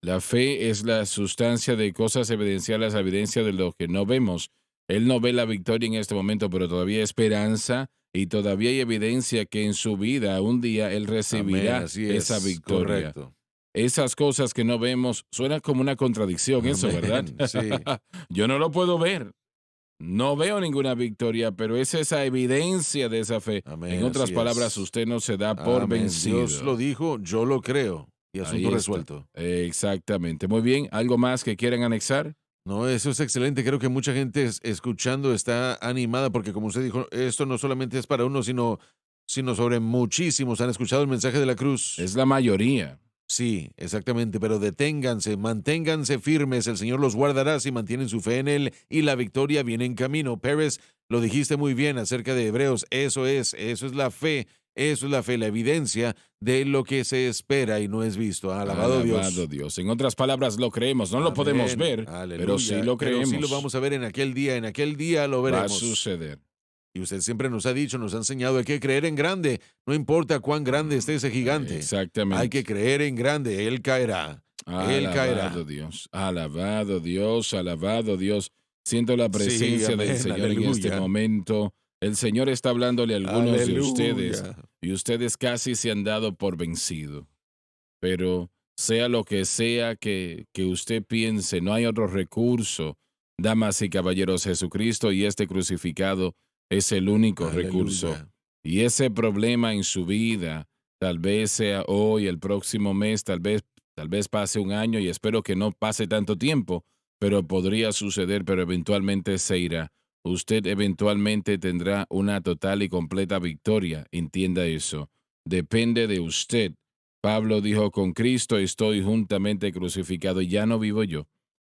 La fe es la sustancia de cosas evidenciadas, la evidencia de lo que no vemos. Él no ve la victoria en este momento, pero todavía hay esperanza y todavía hay evidencia que en su vida un día él Amén, recibirá así esa es, victoria. correcto. Esas cosas que no vemos suena como una contradicción, eso, ¿verdad? Amén, sí. Yo no lo puedo ver. No veo ninguna victoria, pero es esa evidencia de esa fe. Amén, En otras así palabras, es. usted no se da por Amén. vencido. Dios lo dijo, yo lo creo. Y Ahí asunto está. resuelto. Exactamente. Muy bien. ¿Algo más que quieran anexar? No, eso es excelente. Creo que mucha gente escuchando está animada porque, como usted dijo, esto no solamente es para uno, sino sobre muchísimos. ¿Han escuchado el mensaje de la cruz? Es la mayoría. Sí, exactamente, pero deténganse, manténganse firmes, el Señor los guardará si mantienen su fe en Él y la victoria viene en camino. Pérez, lo dijiste muy bien acerca de Hebreos, eso es la fe, la evidencia de lo que se espera y no es visto. Alabado Dios. Dios. En otras palabras, lo creemos. No lo podemos Amén. ver, pero sí Aleluya. lo Pero creemos. sí lo vamos a ver en aquel día lo Va a veremos. suceder. Y usted siempre nos ha dicho, nos ha enseñado, hay que creer en grande, no importa cuán grande esté ese gigante. Exactamente. Hay que creer en grande, Él caerá. Él caerá. Alabado Dios, alabado Dios, alabado Dios. Siento la presencia del amén, Señor en este aleluya. momento. El Señor está hablándole a algunos de Aleluya. ustedes y ustedes casi se han dado por vencido. Pero sea lo que sea que usted piense, no hay otro recurso. Damas y caballeros, Jesucristo y este crucificado es el único recurso. Aleluya. Y ese problema en su vida, tal vez sea hoy, el próximo mes, tal vez pase un año y espero que no pase tanto tiempo, pero podría suceder, pero eventualmente se irá. Usted eventualmente tendrá una total y completa victoria, entienda eso. Depende de usted. Pablo dijo, con Cristo estoy juntamente crucificado y ya no vivo yo,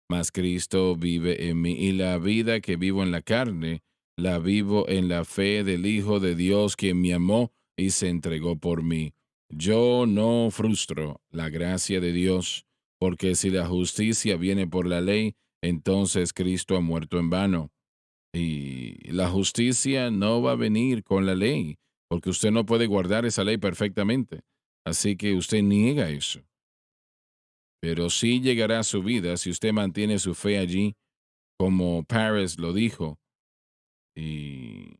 mas Cristo vive en mí y la vida que vivo en la carne, la vivo en la fe del Hijo de Dios quien me amó y se entregó por mí. Yo no frustro la gracia de Dios, porque si la justicia viene por la ley, entonces Cristo ha muerto en vano. Y la justicia no va a venir con la ley, porque usted no puede guardar esa ley perfectamente. Así que usted niega eso. Pero sí llegará a su vida si usted mantiene su fe allí, como Paris lo dijo. ¿Y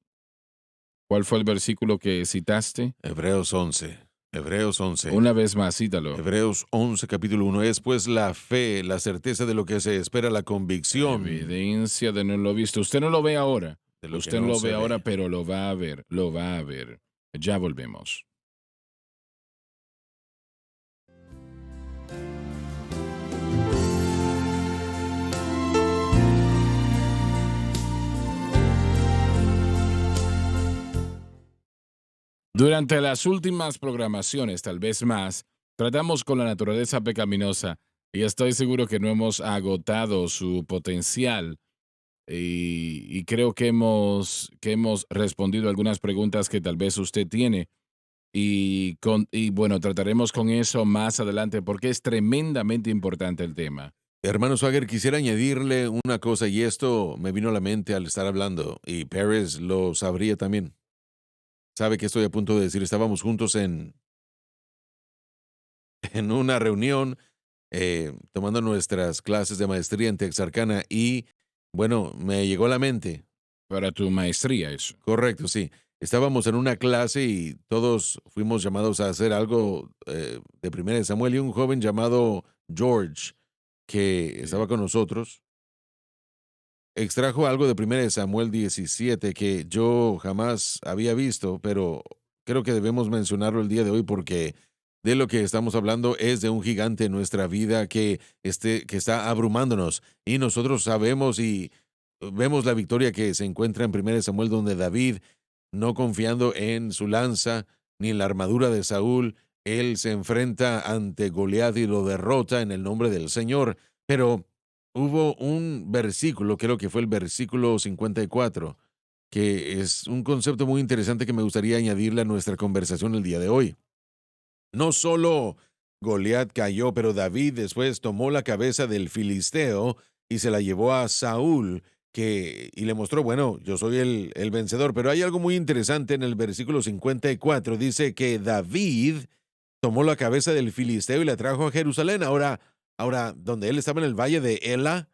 cuál fue el versículo que citaste? Hebreos 11. Hebreos 11. Una vez más, cítalo. Hebreos 11, capítulo 1. Es pues la fe, la certeza de lo que se espera, la convicción Evidencia de no lo visto. Usted no lo ve ahora. de lo que Usted no no lo se ve ahora, ve. pero lo va a ver. Lo va a ver. Ya volvemos. Durante las últimas programaciones, tal vez más, tratamos con la naturaleza pecaminosa y estoy seguro que no hemos agotado su potencial y creo que hemos respondido algunas preguntas que tal vez usted tiene y bueno, trataremos con eso más adelante porque es tremendamente importante el tema. Hermano Swagger, quisiera añadirle una cosa y esto me vino a la mente al estar hablando y Pérez lo sabría también. Sabe que estoy a punto de decir, estábamos juntos en una reunión tomando nuestras clases de maestría en Texarkana y bueno, me llegó a la mente. Para tu maestría eso. Correcto, sí. Estábamos en una clase y todos fuimos llamados a hacer algo de Primera de Samuel y un joven llamado George que estaba con nosotros extrajo algo de Primera de Samuel 17 que yo jamás había visto, pero creo que debemos mencionarlo el día de hoy porque de lo que estamos hablando es de un gigante en nuestra vida que está abrumándonos y nosotros sabemos y vemos la victoria que se encuentra en Primera de Samuel donde David, no confiando en su lanza ni en la armadura de Saúl, él se enfrenta ante Goliat y lo derrota en el nombre del Señor. Pero hubo un versículo, creo que fue el versículo 54, que es un concepto muy interesante que me gustaría añadirle a nuestra conversación el día de hoy. No solo Goliat cayó, pero David después tomó la cabeza del filisteo y se la llevó a Saúl, y le mostró, bueno, yo soy el vencedor. Pero hay algo muy interesante en el versículo 54. Dice que David tomó la cabeza del filisteo y la trajo a Jerusalén. Ahora, donde él estaba en el valle de Ela,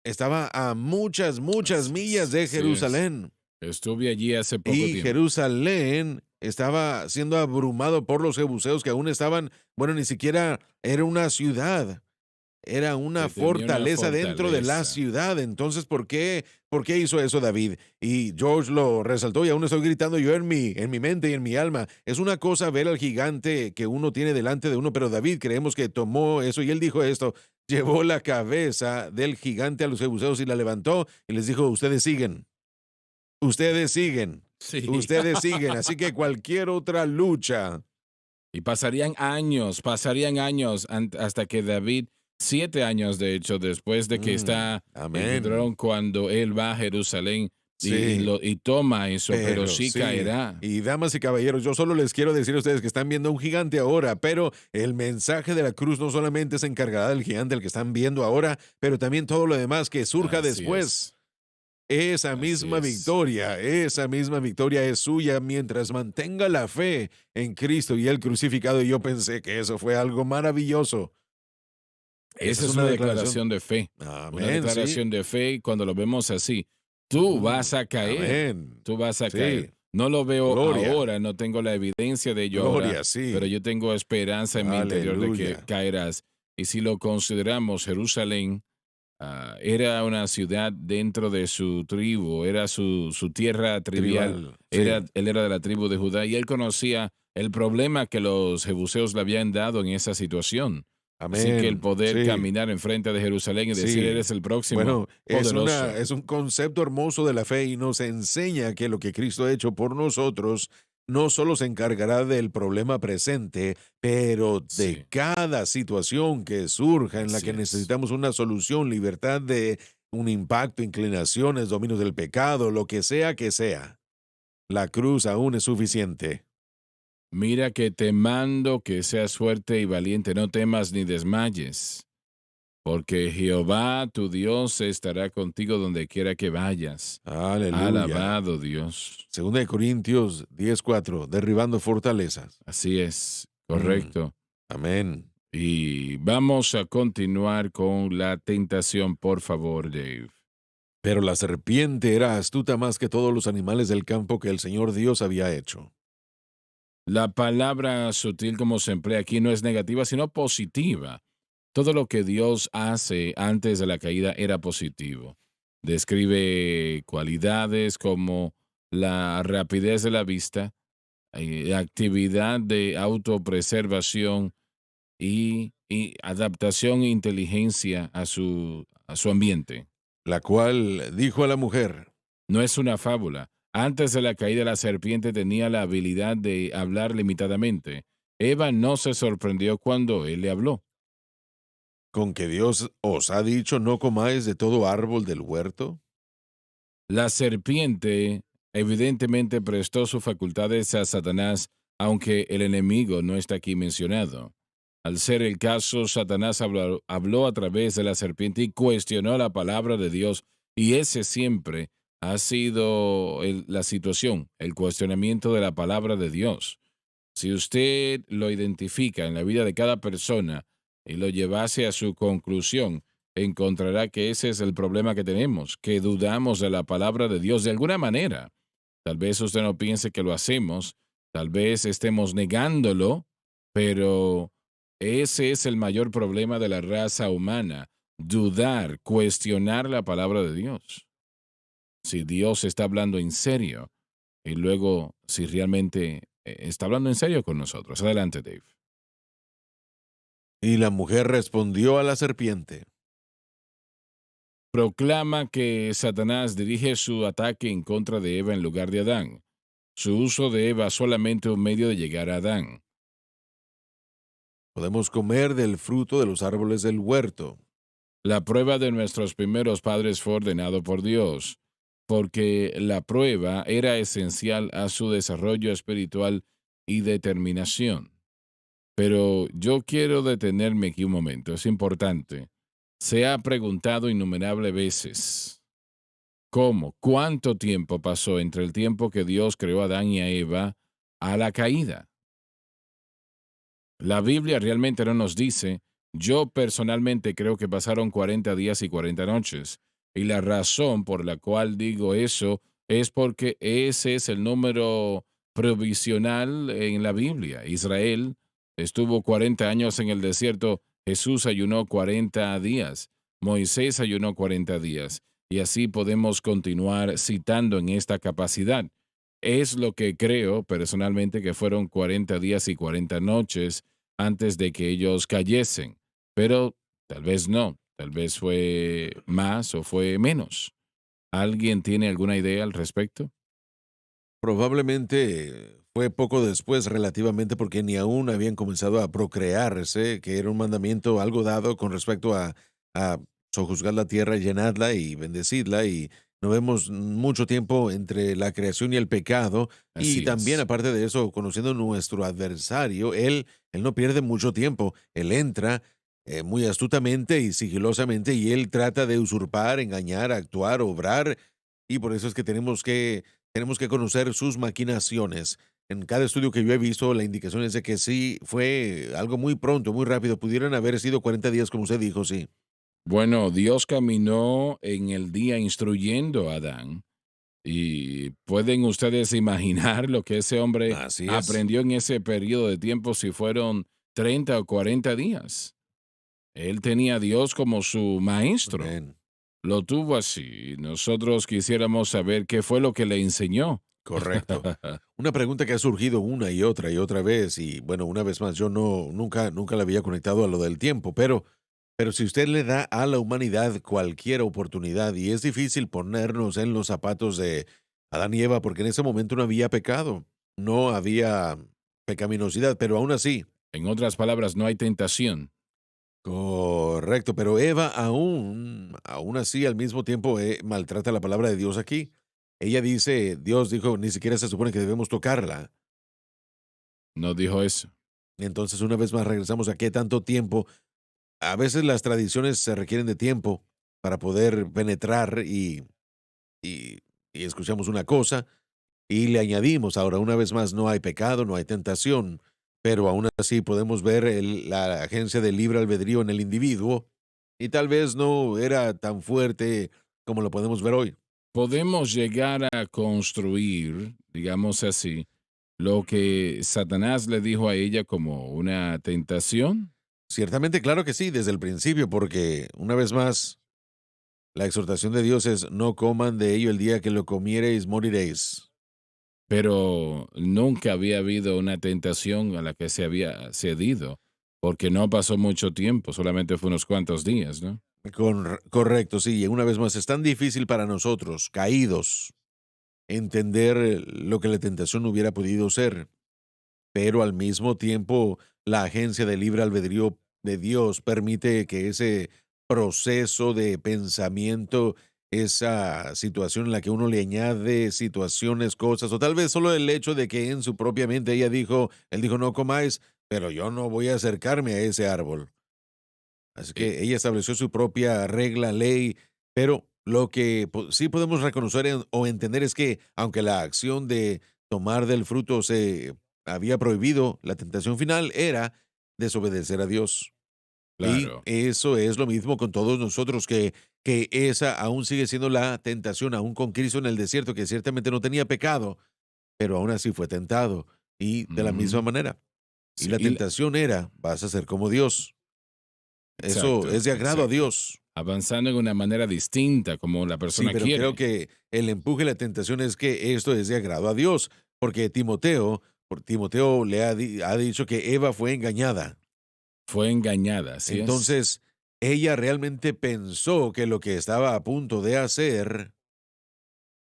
estaba a muchas millas de Así es. Jerusalén. Estuve allí hace poco Y tiempo. Jerusalén estaba siendo abrumado por los jebuseos que aún estaban, bueno, ni siquiera era una ciudad, era una Que tenía una fortaleza dentro de la fortaleza. ciudad. Entonces, ¿por qué hizo eso David? Y George lo resaltó y aún estoy gritando yo en mi mente y en mi alma. Es una cosa ver al gigante que uno tiene delante de uno, pero David creemos que tomó eso y él dijo esto, llevó la cabeza del gigante a los jebuseos y la levantó y les dijo, ustedes siguen. Ustedes siguen. Sí. Ustedes siguen. Así que cualquier otra lucha. Y pasarían años hasta que David, 7 años de hecho, después de que está en Amén. Kidrón, cuando él va a Jerusalén Sí. y toma eso, pero sí caerá. Y damas y caballeros, yo solo les quiero decir a ustedes que están viendo un gigante ahora, pero el mensaje de la cruz no solamente se encargará del gigante el que están viendo ahora, pero también todo lo demás que surja Así después. es. Esa Así misma es. victoria es suya mientras mantenga la fe en Cristo y el crucificado. Y yo pensé que eso fue algo maravilloso. Esa es una declaración de fe. Una Amén, declaración sí. de fe y cuando lo vemos así, tú vas a caer. Amén. Tú vas a Sí. caer. No lo veo Gloria. ahora, no tengo la evidencia de ello ahora, Gloria, sí. pero yo tengo esperanza en mi interior de que Aleluya. caerás. Y si lo consideramos, Jerusalén era una ciudad dentro de su tribu, era su tierra trivial, Tribal, sí. él era de la tribu de Judá y él conocía el problema que los jebuseos le habían dado en esa situación. Así que el Amén. poder Sí. caminar enfrente de Jerusalén y decir, Sí. eres el próximo, Bueno, poderoso. es un concepto hermoso de la fe y nos enseña que lo que Cristo ha hecho por nosotros no solo se encargará del problema presente, pero de Sí. cada situación que surja en la Así que es. necesitamos una solución, libertad de un impacto, inclinaciones, dominios del pecado, lo que sea que sea. La cruz aún es suficiente. Mira que te mando que seas fuerte y valiente, no temas ni desmayes, porque Jehová tu Dios estará contigo donde quiera que vayas. Aleluya. Alabado Dios. 2 Corintios 10:4, derribando fortalezas. Así es, correcto. Amén. Y vamos a continuar con la tentación, por favor, Dave. Pero la serpiente era astuta más que todos los animales del campo que el Señor Dios había hecho. La palabra sutil como se emplea aquí no es negativa, sino positiva. Todo lo que Dios hace antes de la caída era positivo. Describe cualidades como la rapidez de la vista, actividad de autopreservación y adaptación e inteligencia a su ambiente. La cual dijo a la mujer, No es una fábula. Antes de la caída, la serpiente tenía la habilidad de hablar limitadamente. Eva no se sorprendió cuando él le habló. ¿con que Dios os ha dicho no comáis de todo árbol del huerto? La serpiente evidentemente prestó sus facultades a Satanás, aunque el enemigo no está aquí mencionado. Al ser el caso, Satanás habló a través de la serpiente y cuestionó la palabra de Dios, y ese siempre ha sido la situación, el cuestionamiento de la palabra de Dios. Si usted lo identifica en la vida de cada persona y lo llevase a su conclusión, encontrará que ese es el problema que tenemos, que dudamos de la palabra de Dios de alguna manera. Tal vez usted no piense que lo hacemos, tal vez estemos negándolo, pero ese es el mayor problema de la raza humana, dudar, cuestionar la palabra de Dios. Si Dios está hablando en serio y luego si realmente está hablando en serio con nosotros. Adelante, Dave. Y la mujer respondió a la serpiente, Proclama que Satanás dirige su ataque en contra de Eva en lugar de Adán. Su uso de Eva solamente un medio de llegar a Adán. podemos comer del fruto de los árboles del huerto. La prueba de nuestros primeros padres fue ordenado por Dios, porque la prueba era esencial a su desarrollo espiritual y determinación. Pero yo quiero detenerme aquí un momento, es importante. Se ha preguntado innumerables veces, ¿cómo? ¿Cuánto tiempo pasó entre el tiempo que Dios creó a Adán y a Eva a la caída? La Biblia realmente no nos dice. Yo personalmente creo que pasaron 40 días y 40 noches. Y la razón por la cual digo eso es porque ese es el número provisional en la Biblia. Israel estuvo 40 años en el desierto. Jesús ayunó 40 días. Moisés ayunó 40 días. Y así podemos continuar citando en esta capacidad. Es lo que creo personalmente que fueron 40 días y 40 noches antes de que ellos cayesen. Pero tal vez no, tal vez fue más o fue menos. ¿Alguien tiene alguna idea al respecto? Probablemente fue poco después relativamente porque ni aún habían comenzado a procrearse, que era un mandamiento algo dado con respecto a sojuzgar la tierra, llenarla y bendecirla, y no vemos mucho tiempo entre la creación y el pecado, y Así también es. aparte de eso, conociendo nuestro adversario, él no pierde mucho tiempo, él entra muy astutamente y sigilosamente y él trata de usurpar, engañar, actuar, obrar, y por eso es que tenemos que conocer sus maquinaciones. En cada estudio que yo he visto, la indicación es de que sí fue algo muy pronto, muy rápido. Pudieran haber sido 40 días, como usted dijo, sí. Bueno, Dios caminó en el día instruyendo a Adán. Y pueden ustedes imaginar lo que ese hombre Así es. aprendió en ese periodo de tiempo si fueron 30 o 40 días. Él tenía a Dios como su maestro. Amén. Lo tuvo así. Nosotros quisiéramos saber qué fue lo que le enseñó. Correcto. Una pregunta que ha surgido una y otra vez, y bueno, una vez más, yo nunca la había conectado a lo del tiempo, pero si usted le da a la humanidad cualquier oportunidad, y es difícil ponernos en los zapatos de Adán y Eva, porque en ese momento no había pecado, no había pecaminosidad, pero aún así, En otras palabras, no hay tentación. correcto, pero Eva aún así al mismo tiempo maltrata la palabra de Dios aquí. Ella dice, Dios dijo, ni siquiera se supone que debemos tocarla. No dijo eso. Entonces, una vez más, regresamos a qué tanto tiempo. A veces las tradiciones se requieren de tiempo para poder penetrar y, y escuchamos una cosa y le añadimos. Ahora, una vez más, no hay pecado, no hay tentación, pero aún así podemos ver la agencia del libre albedrío en el individuo y tal vez no era tan fuerte como lo podemos ver hoy. Podemos llegar a construir, digamos así, lo que Satanás le dijo a ella como una tentación, Ciertamente, claro que sí, desde el principio, porque una vez más, la exhortación de Dios es: no coman de ello, el día que lo comiereis, moriréis. pero nunca había habido una tentación a la que se había cedido, porque no pasó mucho tiempo, solamente fue unos cuantos días, ¿no? Correcto, sí, y una vez más, es tan difícil para nosotros, caídos, entender lo que la tentación hubiera podido ser, pero al mismo tiempo la agencia de libre albedrío de Dios permite que ese proceso de pensamiento, esa situación en la que uno le añade situaciones, cosas, o tal vez solo el hecho de que en su propia mente él dijo, no comáis, pero yo no voy a acercarme a ese árbol. Así Eh, que ella estableció su propia regla, ley, pero lo que sí podemos reconocer o entender es que aunque la acción de tomar del fruto se había prohibido, la tentación final era desobedecer a Dios. Y claro. eso es lo mismo con todos nosotros, que esa aún sigue siendo la tentación, aún con Cristo en el desierto, que ciertamente no tenía pecado, pero aún así fue tentado. Y de la misma Ujú. manera. Y Sí, la tentación era, vas a ser como Dios. Eso exacto, es de agrado a exacto. Dios. Avanzando en una manera distinta, como la Sí, persona pero creo quiere. que el empuje y la tentación es que esto es de agrado a Dios, porque Timoteo ha dicho que Eva fue engañada. Fue engañada, así es. Entonces, ella realmente pensó que lo que estaba a punto de hacer,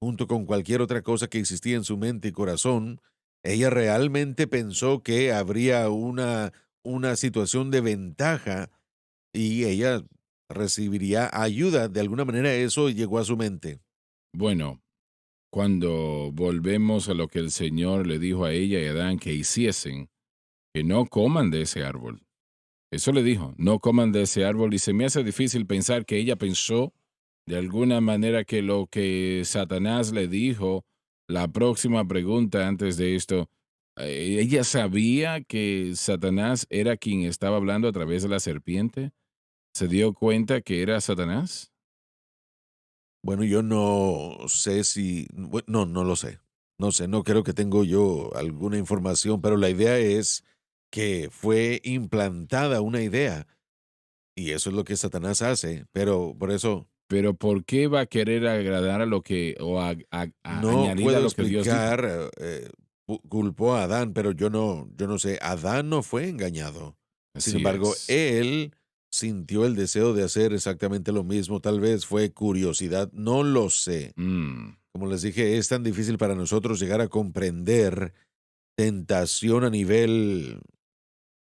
junto con cualquier otra cosa que existía en su mente y corazón, ella realmente pensó que habría una situación de ventaja y ella recibiría ayuda. De alguna manera eso llegó a su mente. Bueno, cuando volvemos a lo que el Señor le dijo a ella y a Adán que hiciesen, que no coman de ese árbol. Eso le dijo, no coman de ese árbol y se me hace difícil pensar que ella pensó de alguna manera que lo que Satanás le dijo, la próxima pregunta antes de esto, ella sabía que Satanás era quien estaba hablando a través de la serpiente. ¿Se dio cuenta que era Satanás? Bueno, yo no sé si, no, no lo sé. No sé, no creo que tengo yo alguna información, pero la idea es que fue implantada una idea y eso es lo que Satanás hace, pero por eso Pero ¿por qué va a querer agradar a lo que, o a no añadir a puedo lo que Dios dijo? explicar, culpó a Adán, pero yo no sé, Adán no fue engañado. Sin Así embargo, es. él sintió el deseo de hacer exactamente lo mismo, tal vez fue curiosidad, no lo sé. Mm. Como les dije, es tan difícil para nosotros llegar a comprender tentación a nivel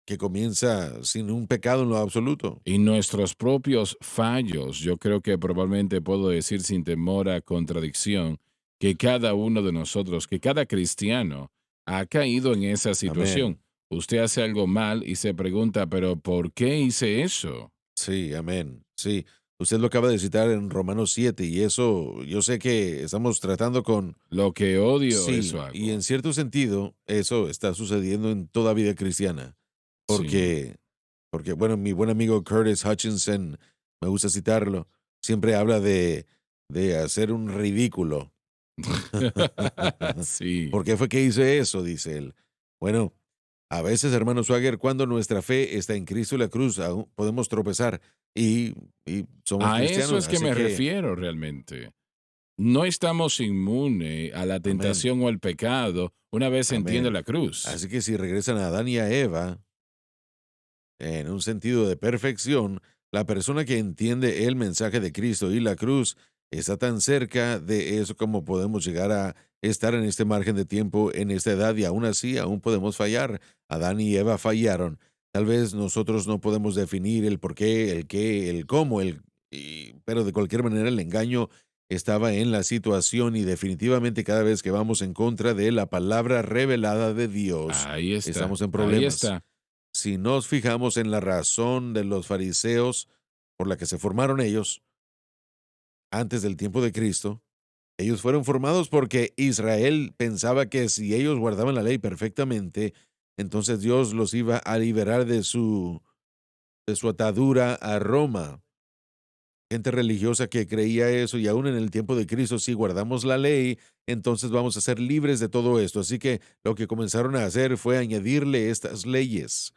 que comienza sin un pecado en lo absoluto. Y nuestros propios fallos, yo creo que probablemente puedo decir sin temor a contradicción que cada uno de nosotros, que cada cristiano ha caído en esa situación. Amén. Usted hace algo mal y se pregunta, pero ¿por qué hice eso? Sí, amén. Sí, usted lo acaba de citar en Romanos 7 y eso yo sé que estamos tratando con... Lo que odio, eso Sí, y hago. en cierto sentido eso está sucediendo en toda vida cristiana, Sí. porque, bueno, mi buen amigo Curtis Hutchinson, me gusta citarlo, siempre habla de hacer un ridículo. Sí. ¿Por qué fue que hice eso? Dice él. Bueno, a veces, hermano Swagger, cuando nuestra fe está en Cristo y la cruz, aún podemos tropezar y somos A eso cristianos, es que así me que, refiero realmente. No estamos inmunes a la amén, tentación o al pecado una vez se entiende amén. la cruz. Así que si regresan a Adán y a Eva, en un sentido de perfección, la persona que entiende el mensaje de Cristo y la cruz está tan cerca de eso como podemos llegar a estar en este margen de tiempo, en esta edad, y aún así aún podemos fallar. Adán y Eva fallaron. Tal vez nosotros no podemos definir el por qué, el qué, el cómo, pero de cualquier manera el engaño estaba en la situación y definitivamente cada vez que vamos en contra de la palabra revelada de Dios, Ahí está. estamos en Ahí problemas. está. Si nos fijamos en la razón de los fariseos por la que se formaron ellos antes del tiempo de Cristo, ellos fueron formados porque Israel pensaba que si ellos guardaban la ley perfectamente, entonces Dios los iba a liberar de su atadura a Roma. Gente religiosa que creía eso, y aún en el tiempo de Cristo, si guardamos la ley, entonces vamos a ser libres de todo esto. Así que lo que comenzaron a hacer fue añadirle estas leyes,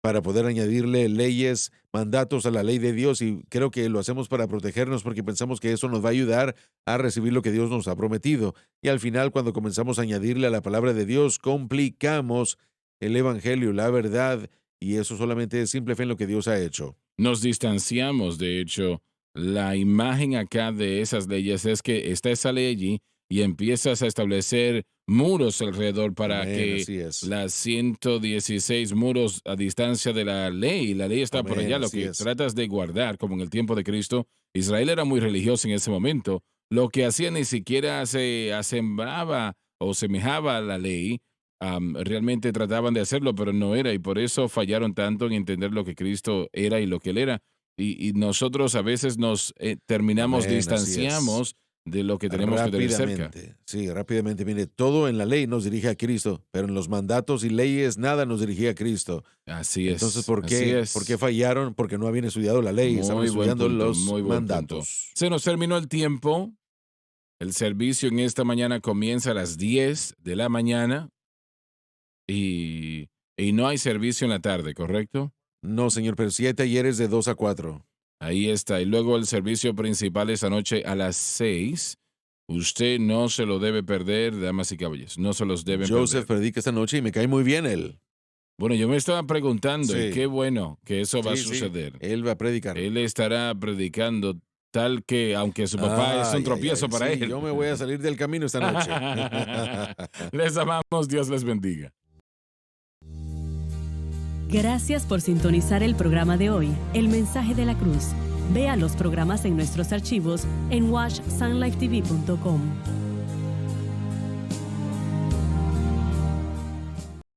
para poder añadirle leyes, mandatos a la ley de Dios, y creo que lo hacemos para protegernos porque pensamos que eso nos va a ayudar a recibir lo que Dios nos ha prometido. Y al final, cuando comenzamos a añadirle a la palabra de Dios, complicamos el evangelio, la verdad, y eso solamente es simple fe en lo que Dios ha hecho. Nos distanciamos, de hecho, la imagen acá de esas leyes es que está esa ley allí y empiezas a establecer muros alrededor para Amén, que así es. las 116 muros a distancia de la ley está por Amén, allá, lo así que es. tratas de guardar, como en el tiempo de Cristo. Israel era muy religioso en ese momento. Lo que hacía ni siquiera se asembraba o semejaba a la ley. Realmente trataban de hacerlo, pero no era, y por eso fallaron tanto en entender lo que Cristo era y lo que Él era. Y nosotros a veces nos terminamos, Amén, así es. distanciamos de lo que tenemos que tener cerca. Rápidamente, sí, rápidamente. Mire, todo en la ley nos dirige a Cristo, pero en los mandatos y leyes nada nos dirige a Cristo. Así es. Entonces, ¿por así qué, es. ¿por qué fallaron? Porque no habían estudiado la ley, estaban Muy buen estudiando punto, los muy buen punto. mandatos. Se nos terminó el tiempo. El servicio en esta mañana comienza a las 10 de la mañana y no hay servicio en la tarde, ¿correcto? No, señor, pero sí hay talleres de 2 a 4. Ahí está. Y luego el servicio principal esta noche a las 6. Usted no se lo debe perder, damas y caballeros. No se los deben Joseph perder. predica esta noche y me cae muy bien él. Bueno, yo me estaba preguntando, y Sí. qué bueno que eso va a Sí, sí, suceder. él va a predicar. Él estará predicando tal que, aunque su papá es Ay, un tropiezo ay, para sí, él. yo me voy a salir del camino esta noche. Les amamos, Dios les bendiga. Gracias por sintonizar el programa de hoy, El Mensaje de la Cruz. Vea los programas en nuestros archivos en washsunlifetv.com.